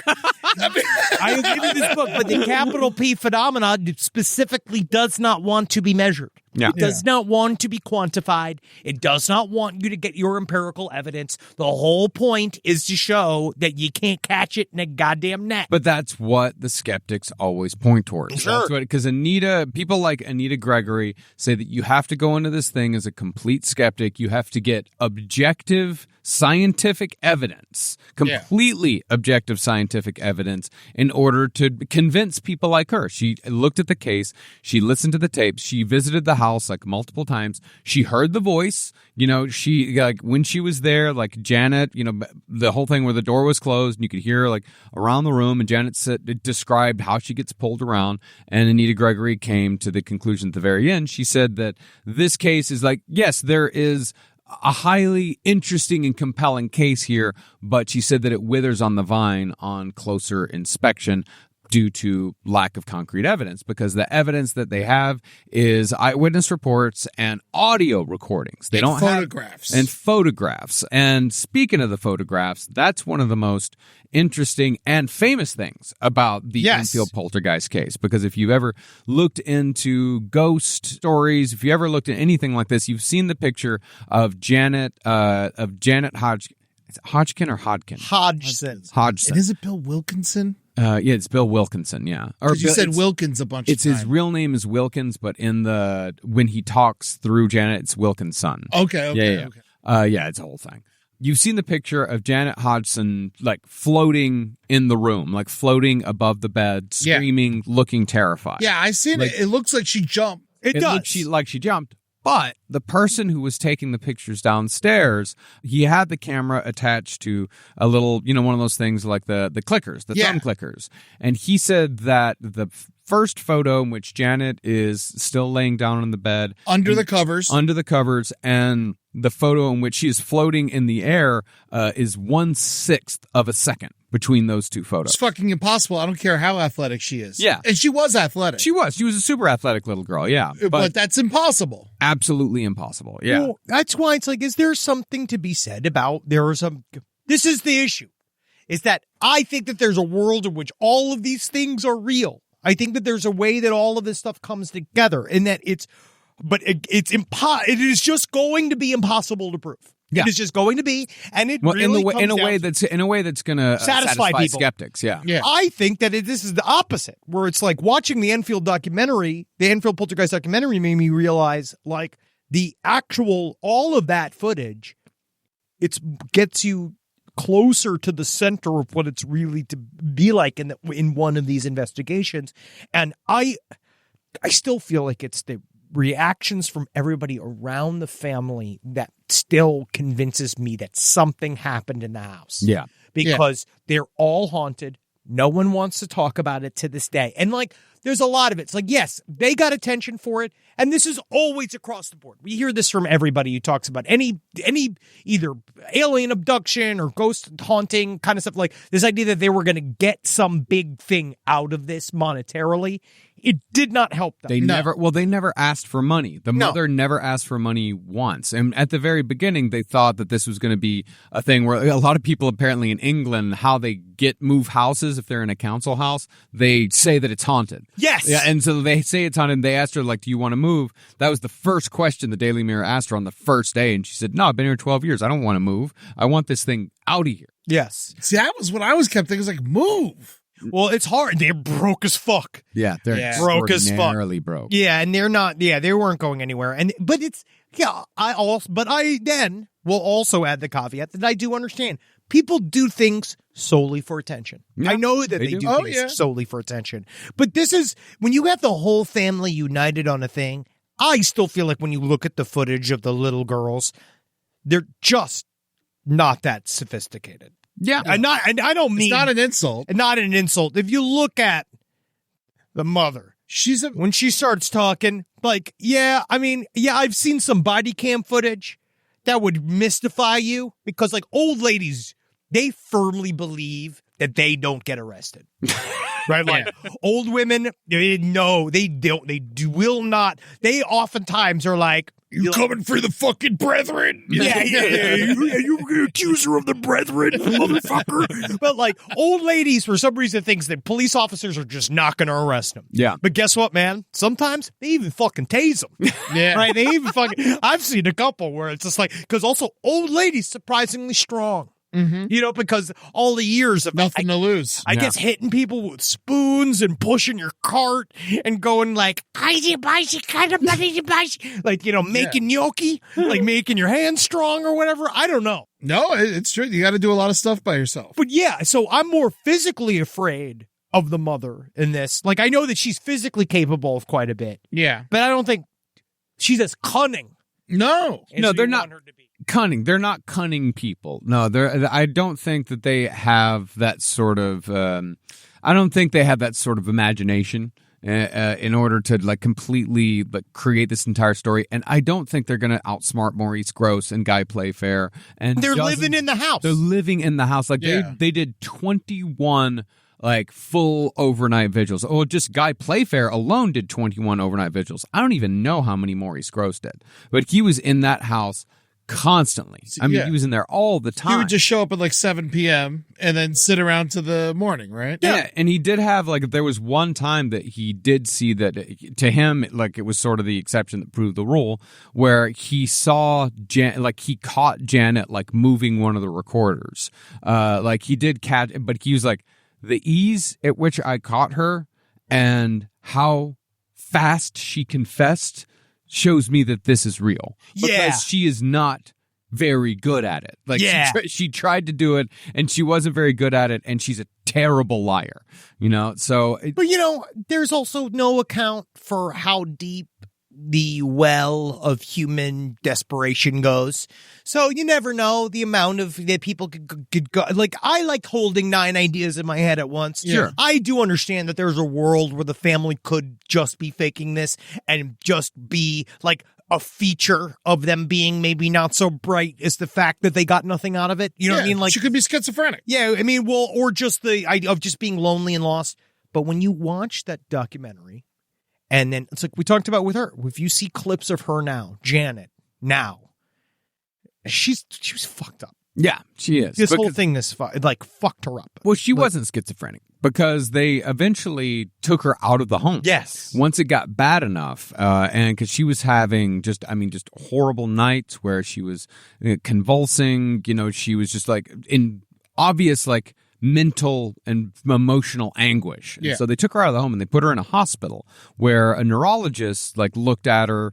[SPEAKER 5] I will give you this book, but the capital P phenomena specifically does not want to be measured.
[SPEAKER 6] Yeah.
[SPEAKER 5] It does not want to be quantified. It does not want you to get your empirical evidence. The whole point is to show that you can't catch it in a goddamn net.
[SPEAKER 6] But that's what the skeptics always point towards.
[SPEAKER 5] Sure.
[SPEAKER 6] Because people like Anita Gregory say that you have to go into this thing as a complete skeptic. You have to get objective scientific evidence, completely objective scientific evidence, in order to convince people like her. She looked at the case, she listened to the tapes, she visited the house like multiple times, she heard the voice. She when she was there, like Janet, the whole thing where the door was closed and you could hear her like around the room, and Janet described how she gets pulled around, and Anita Gregory came to the conclusion at the very end. She said that this case is like, yes, there is a highly interesting and compelling case here, but she said that it withers on the vine on closer inspection due to lack of concrete evidence, because the evidence that they have is eyewitness reports and audio recordings. They don't
[SPEAKER 8] photographs.
[SPEAKER 6] And photographs. And speaking of the photographs, that's one of the most interesting and famous things about the Enfield Poltergeist case, because if you've ever looked into ghost stories, if you ever looked at anything like this, you've seen the picture of Janet Hodgkin. Is it Hodgkin or Hodgkin?
[SPEAKER 5] Hodgson.
[SPEAKER 6] Hodgson.
[SPEAKER 8] And is it Bill Wilkinson?
[SPEAKER 6] Yeah, it's Bill Wilkinson, yeah. Or
[SPEAKER 8] you said Wilkins a bunch of times.
[SPEAKER 6] His real name is Wilkins, but when he talks through Janet, it's Wilkins' son.
[SPEAKER 8] Okay.
[SPEAKER 6] Yeah, it's a whole thing. You've seen the picture of Janet Hodgson, like, floating in the room, like floating above the bed, screaming, looking terrified.
[SPEAKER 8] Yeah, I seen it. It looks like she jumped.
[SPEAKER 5] It does.
[SPEAKER 6] Looks like she jumped. But the person who was taking the pictures downstairs, he had the camera attached to a little, one of those things like the clickers, the thumb clickers. And he said that the first photo in which Janet is still laying down on the bed.
[SPEAKER 8] Under the covers,
[SPEAKER 6] and the photo in which she is floating in the air is 1/6 of a second between those two photos.
[SPEAKER 8] It's fucking impossible. I don't care how athletic she is.
[SPEAKER 6] Yeah.
[SPEAKER 8] And she was athletic.
[SPEAKER 6] She was a super athletic little girl, yeah.
[SPEAKER 8] But that's impossible.
[SPEAKER 6] Absolutely impossible, yeah.
[SPEAKER 5] Well, that's why it's like, is there something to be said about this is the issue, is that I think that there's a world in which all of these things are real. I think that there's a way that all of this stuff comes together, and that it is just going to be impossible to prove. Yeah. It is just going to be, and it really
[SPEAKER 6] in a way that's going to satisfy people. Skeptics. Yeah.
[SPEAKER 5] I think that this is the opposite, where it's like watching the Enfield Poltergeist documentary made me realize, like, the actual all of that footage, it gets you closer to the center of what it's really to be like in one of these investigations, and I still feel like it's the reactions from everybody around the family that still convinces me that something happened in the house.
[SPEAKER 6] Yeah.
[SPEAKER 5] Because they're all haunted. No one wants to talk about it to this day. And like, there's a lot of it. It's like, yes, they got attention for it. And this is always across the board. We hear this from everybody who talks about any either alien abduction or ghost haunting kind of stuff. Like this idea that they were going to get some big thing out of this monetarily. It did not help them.
[SPEAKER 6] They never asked for money. The mother never asked for money once. And at the very beginning, they thought that this was going to be a thing where a lot of people apparently in England, how they move houses if they're in a council house, they say that it's haunted.
[SPEAKER 5] Yes.
[SPEAKER 6] Yeah, and so they say it's haunted, and they asked her, like, do you want to move? That was the first question the Daily Mirror asked her on the first day, and she said, no, I've been here 12 years. I don't want to move. I want this thing out of here.
[SPEAKER 5] Yes.
[SPEAKER 8] See, that was what I was kept thinking. It was like, move.
[SPEAKER 5] Well, it's hard. They're broke as fuck.
[SPEAKER 6] Yeah, they're
[SPEAKER 5] broke as fuck.
[SPEAKER 6] Extraordinarily broke.
[SPEAKER 5] Yeah, and they're not. Yeah, they weren't going anywhere. I then will also add the caveat that I do understand people do things solely for attention. Yeah, I know that they do things solely for attention. But this is when you have the whole family united on a thing. I still feel like when you look at the footage of the little girls, they're just not that sophisticated.
[SPEAKER 6] Yeah.
[SPEAKER 5] I don't mean...
[SPEAKER 8] It's not an insult.
[SPEAKER 5] Not an insult. If you look at the mother, when she starts talking, like, I've seen some body cam footage that would mystify you because, like, old ladies, they firmly believe that they don't get arrested. Right? Like, old women, no, they don't. They will not. They oftentimes are like,
[SPEAKER 8] You coming for the fucking brethren?
[SPEAKER 5] Yeah. You accuser of the brethren, motherfucker. But like old ladies, for some reason, thinks that police officers are just not going to arrest them.
[SPEAKER 6] Yeah.
[SPEAKER 5] But guess what, man? Sometimes they even fucking tase them.
[SPEAKER 8] Yeah.
[SPEAKER 5] Right? They even fucking. I've seen a couple where it's just like, because also old ladies surprisingly strong.
[SPEAKER 8] Mm-hmm.
[SPEAKER 5] You know, because all the years of
[SPEAKER 8] Nothing to lose.
[SPEAKER 5] I guess hitting people with spoons and pushing your cart and going like, like, you know, making gnocchi, like making your hands strong or whatever. I don't know.
[SPEAKER 8] No, it's true. You got to do a lot of stuff by yourself.
[SPEAKER 5] But yeah, so I'm more physically afraid of the mother in this. Like, I know that she's physically capable of quite a bit,
[SPEAKER 8] Yeah.
[SPEAKER 5] but I don't think she's as cunning.
[SPEAKER 8] No.
[SPEAKER 5] as
[SPEAKER 6] No,
[SPEAKER 5] you
[SPEAKER 6] they're
[SPEAKER 5] want
[SPEAKER 6] not
[SPEAKER 5] her to be.
[SPEAKER 6] cunning. They're not cunning people. No, I don't think that they have that sort of. I don't think they have that sort of imagination in order to like completely like create this entire story. And I don't think they're going to outsmart Maurice Grosse and Guy Playfair. And
[SPEAKER 5] They're living in the house.
[SPEAKER 6] They're living in the house. Like
[SPEAKER 8] Yeah.
[SPEAKER 6] they did 21 like full overnight vigils. Oh, just Guy Playfair alone did 21 overnight vigils. I don't even know how many Maurice Grosse did, but he was in that house constantly. I mean,
[SPEAKER 8] Yeah.
[SPEAKER 6] he was in there all the time.
[SPEAKER 8] He would just show up at like 7 p.m. and then sit around to the morning, right?
[SPEAKER 6] Yeah, and he did have like there was one time that he did see that to him like it was sort of the exception that proved the rule, where he saw he caught Janet like moving one of the recorders. Like he did catch, but he was like the ease at which I caught her and how fast she confessed shows me that this is real. Because
[SPEAKER 5] Yeah.
[SPEAKER 6] she is not very good at it. Like
[SPEAKER 5] Yeah.
[SPEAKER 6] she tried to do it and she wasn't very good at it, and she's a terrible liar, you know? So
[SPEAKER 5] But, you know, there's also no account for how deep the well of human desperation goes. So you never know the amount of that people could go. Like, I like holding 9 ideas in my head at once.
[SPEAKER 6] Sure.
[SPEAKER 5] I do understand that there's a world where the family could just be faking this and just be like a feature of them being maybe not so bright is the fact that they got nothing out of it. You know what I mean? Like,
[SPEAKER 8] she could be schizophrenic.
[SPEAKER 5] yeah, I mean, well, or just the idea of just being lonely and lost. But when you watch that documentary, and then it's like we talked about with her, if you see clips of her now, Janet, now, she was fucked up.
[SPEAKER 6] yeah, she is.
[SPEAKER 5] This whole
[SPEAKER 6] Because-
[SPEAKER 5] thing, like fucked her up.
[SPEAKER 6] well, she wasn't schizophrenic because they eventually took her out of the home.
[SPEAKER 5] Yes.
[SPEAKER 6] Once it got bad enough, and because she was having just horrible nights where she was convulsing, you know, she was just like in obvious like mental and emotional anguish. And
[SPEAKER 8] Yeah.
[SPEAKER 6] so they took her out of the home and they put her in a hospital where a neurologist like looked at her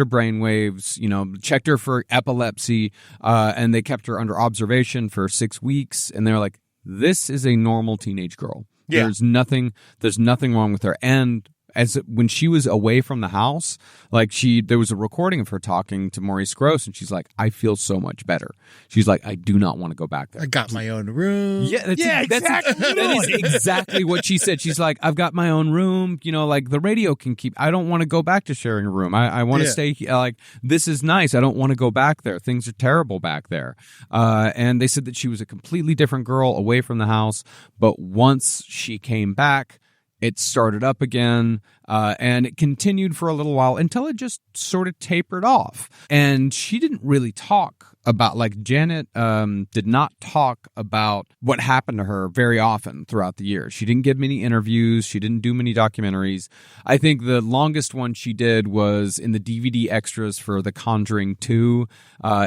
[SPEAKER 6] brain waves, you know, checked her for epilepsy, and they kept her under observation for 6 weeks. And they're like, this is a normal teenage girl.
[SPEAKER 5] Yeah.
[SPEAKER 6] There's nothing wrong with her. And when she was away from the house, like there was a recording of her talking to Maurice Grosse, and she's like, I feel so much better. She's like, I do not want to go back there.
[SPEAKER 8] I got my own room.
[SPEAKER 6] Yeah,
[SPEAKER 5] exactly.
[SPEAKER 6] That is exactly what she said. She's like, I've got my own room. You know, like the radio can keep. I don't want to go back to sharing a room. I want to stay. Like this is nice. I don't want to go back there. Things are terrible back there. And they said that she was a completely different girl away from the house. But once she came back, it started up again, and it continued for a little while until it just sort of tapered off. And she didn't really talk about, like, Janet did not talk about what happened to her very often throughout the years. She didn't give many interviews. She didn't do many documentaries. I think the longest one she did was in the DVD extras for The Conjuring 2,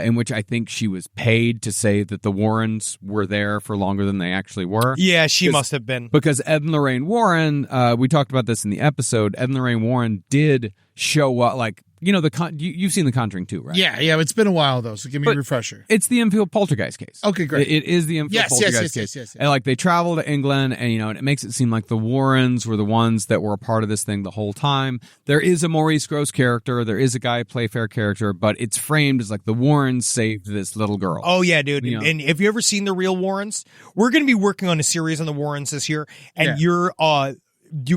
[SPEAKER 6] in which I think she was paid to say that the Warrens were there for longer than they actually were.
[SPEAKER 5] Yeah, she must have been.
[SPEAKER 6] Because Ed and Lorraine Warren, we talked about this in the episode, Ed and Lorraine Warren did show up, like, you know, you've seen The Conjuring 2, right?
[SPEAKER 8] Yeah, it's been a while, though, so give me a refresher.
[SPEAKER 6] It's the Enfield Poltergeist case.
[SPEAKER 8] Okay, great.
[SPEAKER 6] It is the Enfield Poltergeist case.
[SPEAKER 8] Yes.
[SPEAKER 6] And, like, they travel to England, and, you know, and it makes it seem like the Warrens were the ones that were a part of this thing the whole time. There is a Maurice Grosse character. There is a Guy Playfair character, but it's framed as, like, the Warrens saved this little girl.
[SPEAKER 5] Oh, yeah, dude.
[SPEAKER 6] You know.
[SPEAKER 5] And have you ever seen The Real Warrens? We're going to be working on a series on the Warrens this year, and you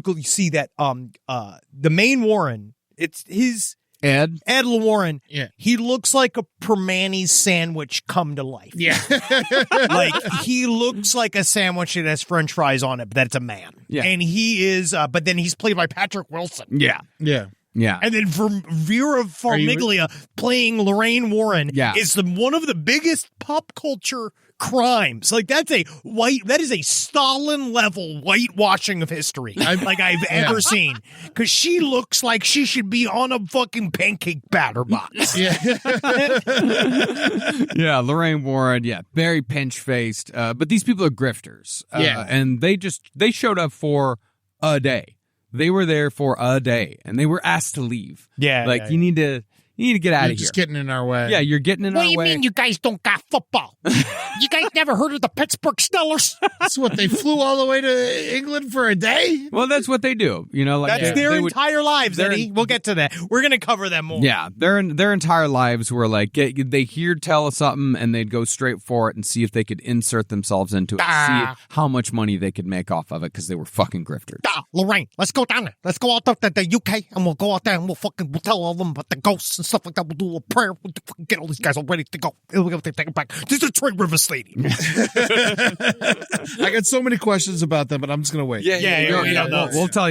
[SPEAKER 5] can see that the main Warren, it's his...
[SPEAKER 6] Ed
[SPEAKER 5] Warren,
[SPEAKER 8] Yeah.
[SPEAKER 5] he looks like a Permani's sandwich come to life.
[SPEAKER 8] Yeah.
[SPEAKER 5] Like, he looks like a sandwich that has french fries on it, but that's a man.
[SPEAKER 6] Yeah.
[SPEAKER 5] And he is, but then he's played by Patrick Wilson.
[SPEAKER 6] Yeah.
[SPEAKER 8] Yeah.
[SPEAKER 6] Yeah.
[SPEAKER 5] And then for Vera Farmiga playing Lorraine Warren is one of the biggest pop culture crimes. Like that is a Stalin level whitewashing of history I've ever seen. Because she looks like she should be on a fucking pancake batter box.
[SPEAKER 6] Yeah, Lorraine Warren, very pinch faced. But these people are grifters. And they showed up for a day. They were there for a day and they were asked to leave. You need to get out of here.
[SPEAKER 8] Just getting in our way.
[SPEAKER 6] Yeah, you're getting in our way.
[SPEAKER 5] What do you mean you guys don't got football? You guys never heard of the Pittsburgh Steelers?
[SPEAKER 8] That's what they flew all the way to England for a day?
[SPEAKER 6] Well, that's what they do.
[SPEAKER 5] That's their entire lives, Eddie. We'll get to that. We're going to cover them more.
[SPEAKER 6] Yeah, their entire lives were like, they tell us something and they'd go straight for it and see if they could insert themselves into it, see how much money they could make off of it because they were fucking grifters.
[SPEAKER 5] Lorraine, let's go down there. Let's go out to the UK and we'll go out there and we'll tell all of them about the ghosts and stuff like that. We'll do a prayer. We'll get all these guys all ready to go. We'll take it back. This is Trade River Stadium.
[SPEAKER 8] I got so many questions about them, but I'm just gonna wait.
[SPEAKER 6] We'll tell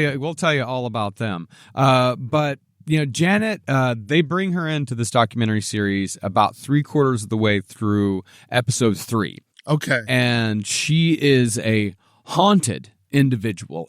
[SPEAKER 6] you all about them. But Janet, they bring her into this documentary series about 3/4 of the way through episode 3.
[SPEAKER 8] Okay,
[SPEAKER 6] and she is a haunted individual,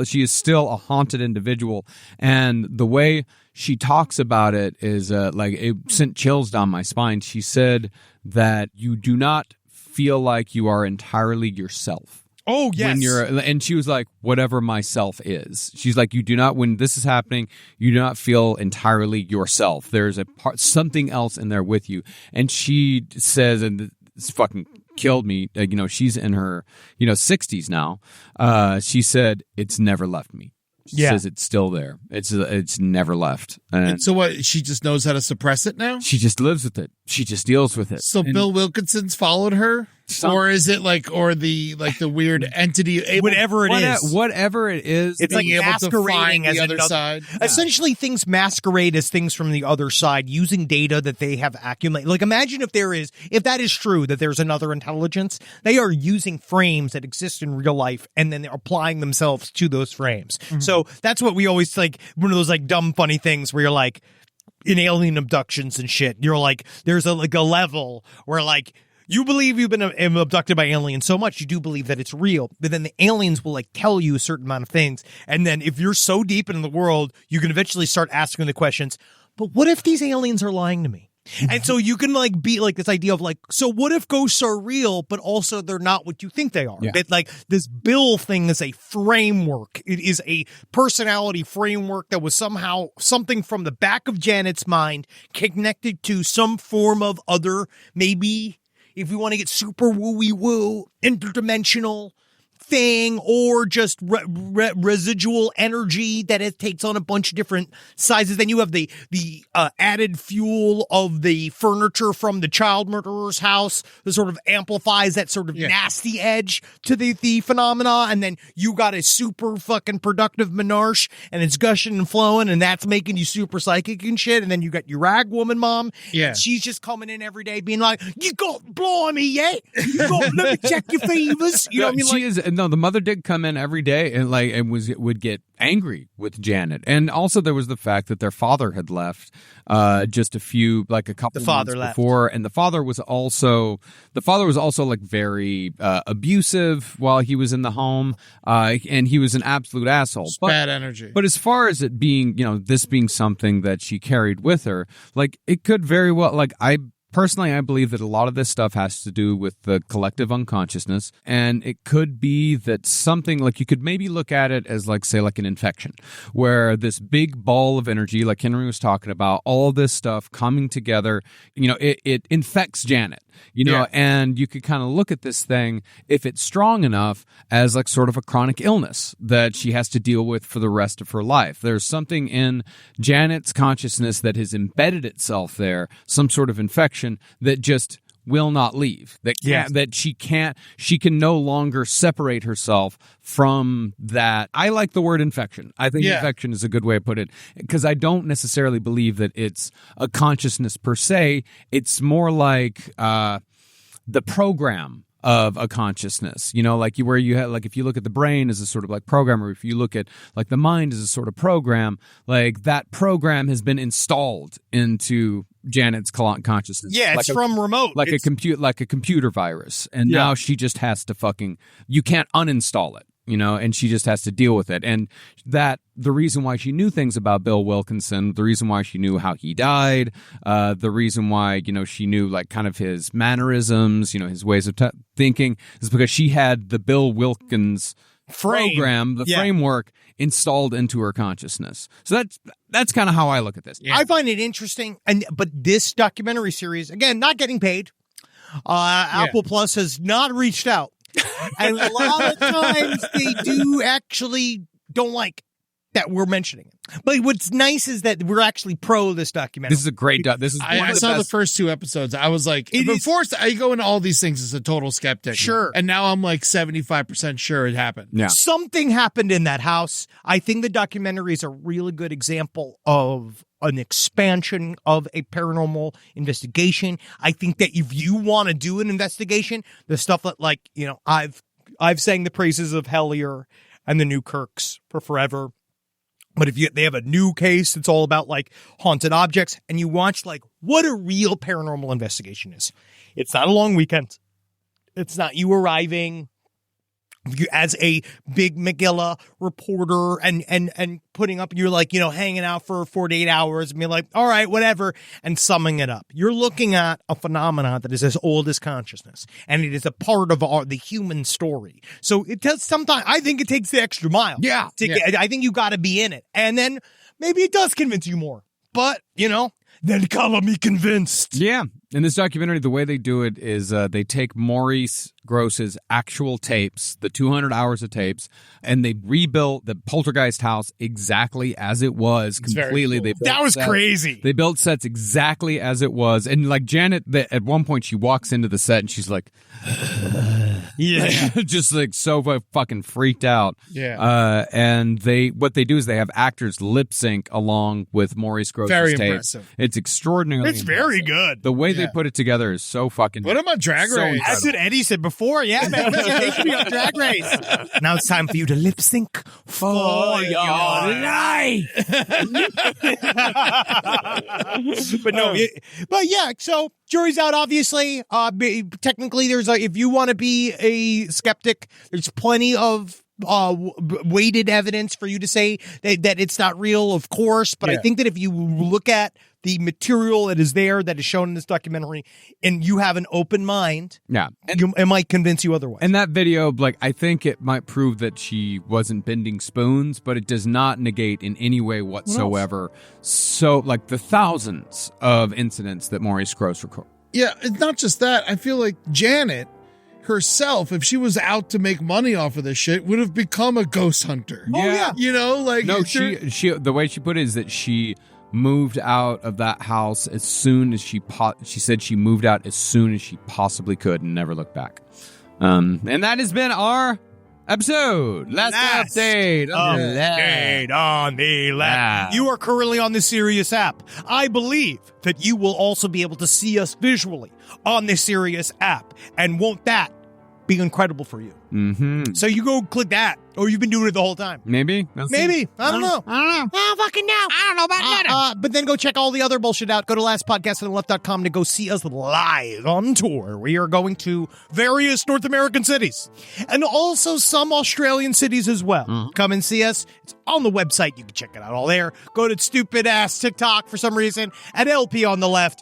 [SPEAKER 6] she is still a haunted individual, and the way she talks about it is it sent chills down my spine. She said that you do not feel like you are entirely yourself.
[SPEAKER 5] Oh, yes.
[SPEAKER 6] And she was like, whatever myself is. She's like, you do not, when this is happening, you do not feel entirely yourself. There's something else in there with you. And she says, and this fucking killed me, she's in her, 60s now. She said, it's never left me. She says it's still there. It's never left.
[SPEAKER 8] And so what? She just knows how to suppress it now?
[SPEAKER 6] She just lives with it. She just deals with it.
[SPEAKER 8] So Bill Wilkinson's followed her? Or is it the weird entity?
[SPEAKER 5] Whatever it is.
[SPEAKER 6] Whatever it is.
[SPEAKER 5] It's like masquerading as
[SPEAKER 8] the other side.
[SPEAKER 5] Essentially, things masquerade as things from the other side using data that they have accumulated. Like, imagine if that is true, that there's another intelligence, they are using frames that exist in real life and then they're applying themselves to those frames. Mm-hmm. So that's what we always one of those dumb, funny things where you're like, in alien abductions and shit, you're like, there's a level where you believe you've been abducted by aliens so much, you do believe that it's real. But then the aliens will tell you a certain amount of things. And then if you're so deep in the world, you can eventually start asking the questions, but what if these aliens are lying to me? And so you can be this idea of so what if ghosts are real, but also they're not what you think they are? Yeah. That this Bill thing is a framework. It is a personality framework that was somehow something from the back of Janet's mind connected to some form of other, maybe, if we want to get super woo-woo, interdimensional thing, or just residual energy that it takes on a bunch of different sizes. Then you have the added fuel of the furniture from the child murderer's house that sort of amplifies that sort of nasty edge to the phenomena. And then you got a super fucking productive menarche and it's gushing and flowing and that's making you super psychic and shit. And then you got your rag woman mom. Yeah. She's just coming in every day being like, you got blimey yet? You got, let me check your fevers. You know what I mean?
[SPEAKER 6] No, the mother did come in every day and would get angry with Janet. And also there was the fact that their father had left just a couple months before, and the father was also very abusive while he was in the home, and he was an absolute asshole.
[SPEAKER 8] Bad energy.
[SPEAKER 6] But as far as it being, this being something that she carried with her, it could very well, Personally, I believe that a lot of this stuff has to do with the collective unconsciousness, and it could be that something you could maybe look at it as say an infection, where this big ball of energy, like Henry was talking about, all of this stuff coming together, it infects Janet, and you could kind of look at this thing, if it's strong enough, as sort of a chronic illness that she has to deal with for the rest of her life. There's something in Janet's consciousness that has embedded itself there, some sort of infection that just will not leave, that she can no longer separate herself from that. I like the word infection. I think infection is a good way to put it, because I don't necessarily believe that it's a consciousness per se. It's more like the program of a consciousness, like where you have, like, if you look at the brain as a sort of like program, or if you look at like the mind as a sort of program, like that program has been installed into Janet's consciousness.
[SPEAKER 5] Yeah, it's from remote.
[SPEAKER 6] Like a computer virus. And now she just has to you can't uninstall it. And she just has to deal with it. And that the reason why she knew things about Bill Wilkinson, the reason why she knew how he died, the reason why, she knew like kind of his mannerisms, his ways of thinking, is because she had the Bill Wilkins program, the framework installed into her consciousness. So that's kind of how I look at this.
[SPEAKER 5] I find it interesting. But this documentary series, again, not getting paid. Apple Plus has not reached out. And a lot of times they do actually don't like that we're mentioning it. But what's nice is that we're actually pro this documentary.
[SPEAKER 6] This is a great This is
[SPEAKER 8] I saw the first 2 episodes. I was like, I go into all these things as a total skeptic.
[SPEAKER 5] Sure.
[SPEAKER 8] And now I'm like 75% sure it happened.
[SPEAKER 6] Yeah.
[SPEAKER 5] Something happened in that house. I think the documentary is a really good example of an expansion of a paranormal investigation. I think that if you want to do an investigation, the stuff that, like, I've sang the praises of Hellier and the Newkirks for forever. But if they have a new case, it's all about like haunted objects, and you watch like what a real paranormal investigation is. It's not a long weekend. It's not you arriving as a big McGilla reporter and putting up, you're like, hanging out for 48 hours and being like, all right, whatever, and summing it up. You're looking at a phenomenon that is as old as consciousness, and it is a part of the human story. So it does sometimes, I think it takes the extra mile.
[SPEAKER 8] Yeah.
[SPEAKER 5] I think you got to be in it. And then maybe it does convince you more. But, then call me convinced.
[SPEAKER 6] Yeah. In this documentary, the way they do it is they take Maurice Gross's actual tapes, the 200 hours of tapes, and they rebuilt the Poltergeist house exactly as it was completely.
[SPEAKER 8] Cool.
[SPEAKER 5] That was crazy.
[SPEAKER 6] They built sets exactly as it was. And like Janet, at one point, she walks into the set and she's like,
[SPEAKER 5] yeah,
[SPEAKER 6] just like so fucking freaked out.
[SPEAKER 8] Yeah.
[SPEAKER 6] And what they do is they have actors lip sync along with Maurice Gross's
[SPEAKER 8] Very
[SPEAKER 6] tapes.
[SPEAKER 8] impressive.
[SPEAKER 6] It's extraordinarily
[SPEAKER 5] It's very good.
[SPEAKER 6] The way they put it together is so fucking.
[SPEAKER 8] What about Drag Race?
[SPEAKER 5] That's what Eddie said before. Yeah, man. They should be on Drag Race. Now it's time for you to lip sync for your life. But yeah, so jury's out, obviously. Technically, if you want to be a skeptic, there's plenty of weighted evidence for you to say that it's not real, of course. But I think that if you look at the material that is there, that is shown in this documentary, and you have an open mind, it might convince you otherwise.
[SPEAKER 6] And that video, like, I think it might prove that she wasn't bending spoons, but it does not negate in any way whatsoever. So, like, the thousands of incidents that Maurice Gross recorded.
[SPEAKER 8] Yeah, it's not just that. I feel like Janet herself, if she was out to make money off of this shit, would have become a ghost hunter.
[SPEAKER 6] Yeah.
[SPEAKER 8] No,
[SPEAKER 6] she the way she put it is that she moved out of that house as soon as she said she moved out as soon as she possibly could and never looked back. And that has been our episode. Last update on the left.
[SPEAKER 5] You are currently on the Sirius app. I believe that you will also be able to see us visually on the Sirius app. And won't that be incredible for you?
[SPEAKER 6] Mm-hmm.
[SPEAKER 5] So you go click that, or you've been doing it the whole time.
[SPEAKER 6] Maybe.
[SPEAKER 5] Maybe. I don't know. I don't fucking know. I don't know about that. But then go check all the other bullshit out. Go to lastpodcastontheLeft.com to go see us live on tour. We are going to various North American cities and also some Australian cities as well. Mm-hmm. Come and see us. It's on the website. You can check it out all there. Go to stupid ass TikTok for some reason at LP on the left.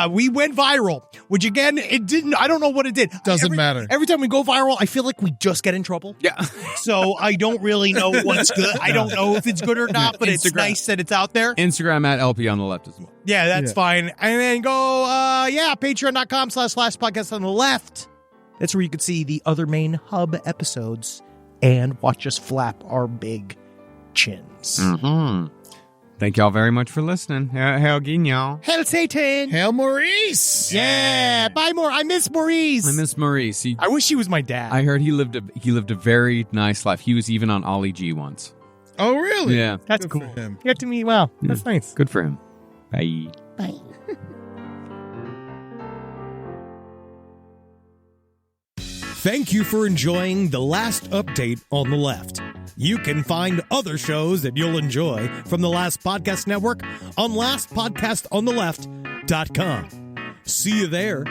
[SPEAKER 5] We went viral, which again, it didn't. I don't know what it did.
[SPEAKER 8] Doesn't matter.
[SPEAKER 5] Every time we go viral, I feel like we just get in trouble.
[SPEAKER 6] Yeah.
[SPEAKER 5] So I don't really know what's good. I don't know if it's good or not, but it's nice that it's out there.
[SPEAKER 6] Instagram at LP on the left as well.
[SPEAKER 5] Yeah, that's fine. And then go, patreon.com/lastpodcast on the left. That's where you can see the other main hub episodes and watch us flap our big chins.
[SPEAKER 6] Mm-hmm. Thank y'all very much for listening. Hail Guignol.
[SPEAKER 5] Hail Satan.
[SPEAKER 8] Hail Maurice.
[SPEAKER 5] Yeah. Bye, I miss Maurice.
[SPEAKER 6] I miss Maurice.
[SPEAKER 5] I wish he was my dad.
[SPEAKER 6] I heard he lived a very nice life. He was even on Ollie G once.
[SPEAKER 8] Oh, really?
[SPEAKER 6] Yeah.
[SPEAKER 5] That's cool. You got to meet. Wow. Yeah. That's nice.
[SPEAKER 6] Good for him. Bye.
[SPEAKER 2] Thank you for enjoying The Last Update on the Left. You can find other shows that you'll enjoy from the Last Podcast Network on lastpodcastontheleft.com. See you there.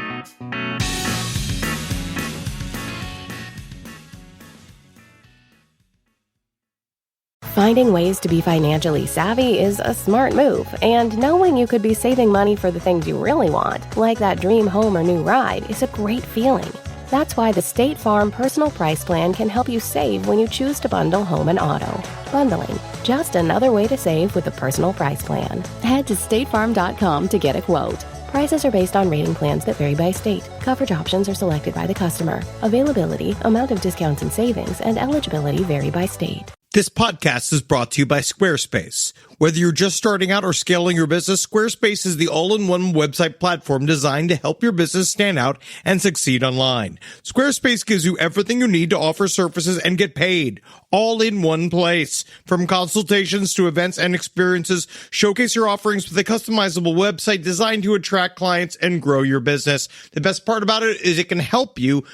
[SPEAKER 9] Finding ways to be financially savvy is a smart move, and knowing you could be saving money for the things you really want, like that dream home or new ride, is a great feeling. That's why the State Farm Personal Price Plan can help you save when you choose to bundle home and auto. Bundling, just another way to save with a personal price plan. Head to statefarm.com to get a quote. Prices are based on rating plans that vary by state. Coverage options are selected by the customer. Availability, amount of discounts and savings, and eligibility vary by state.
[SPEAKER 2] This podcast is brought to you by Squarespace. Whether you're just starting out or scaling your business, Squarespace is the all-in-one website platform designed to help your business stand out and succeed online. Squarespace gives you everything you need to offer services and get paid, all in one place. From consultations to events and experiences, showcase your offerings with a customizable website designed to attract clients and grow your business. The best part about it is it can help you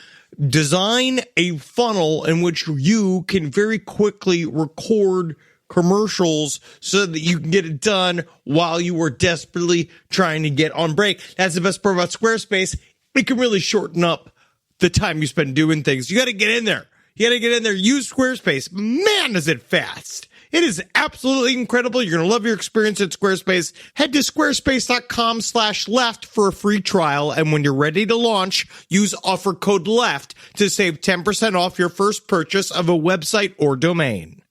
[SPEAKER 2] design a funnel in which you can very quickly record commercials so that you can get it done while you are desperately trying to get on break. That's the best part about Squarespace. It can really shorten up the time you spend doing things. You got to get in there. Use Squarespace. Man, is it fast. It is absolutely incredible. You're going to love your experience at Squarespace. Head to squarespace.com/left for a free trial. And when you're ready to launch, use offer code LEFT to save 10% off your first purchase of a website or domain.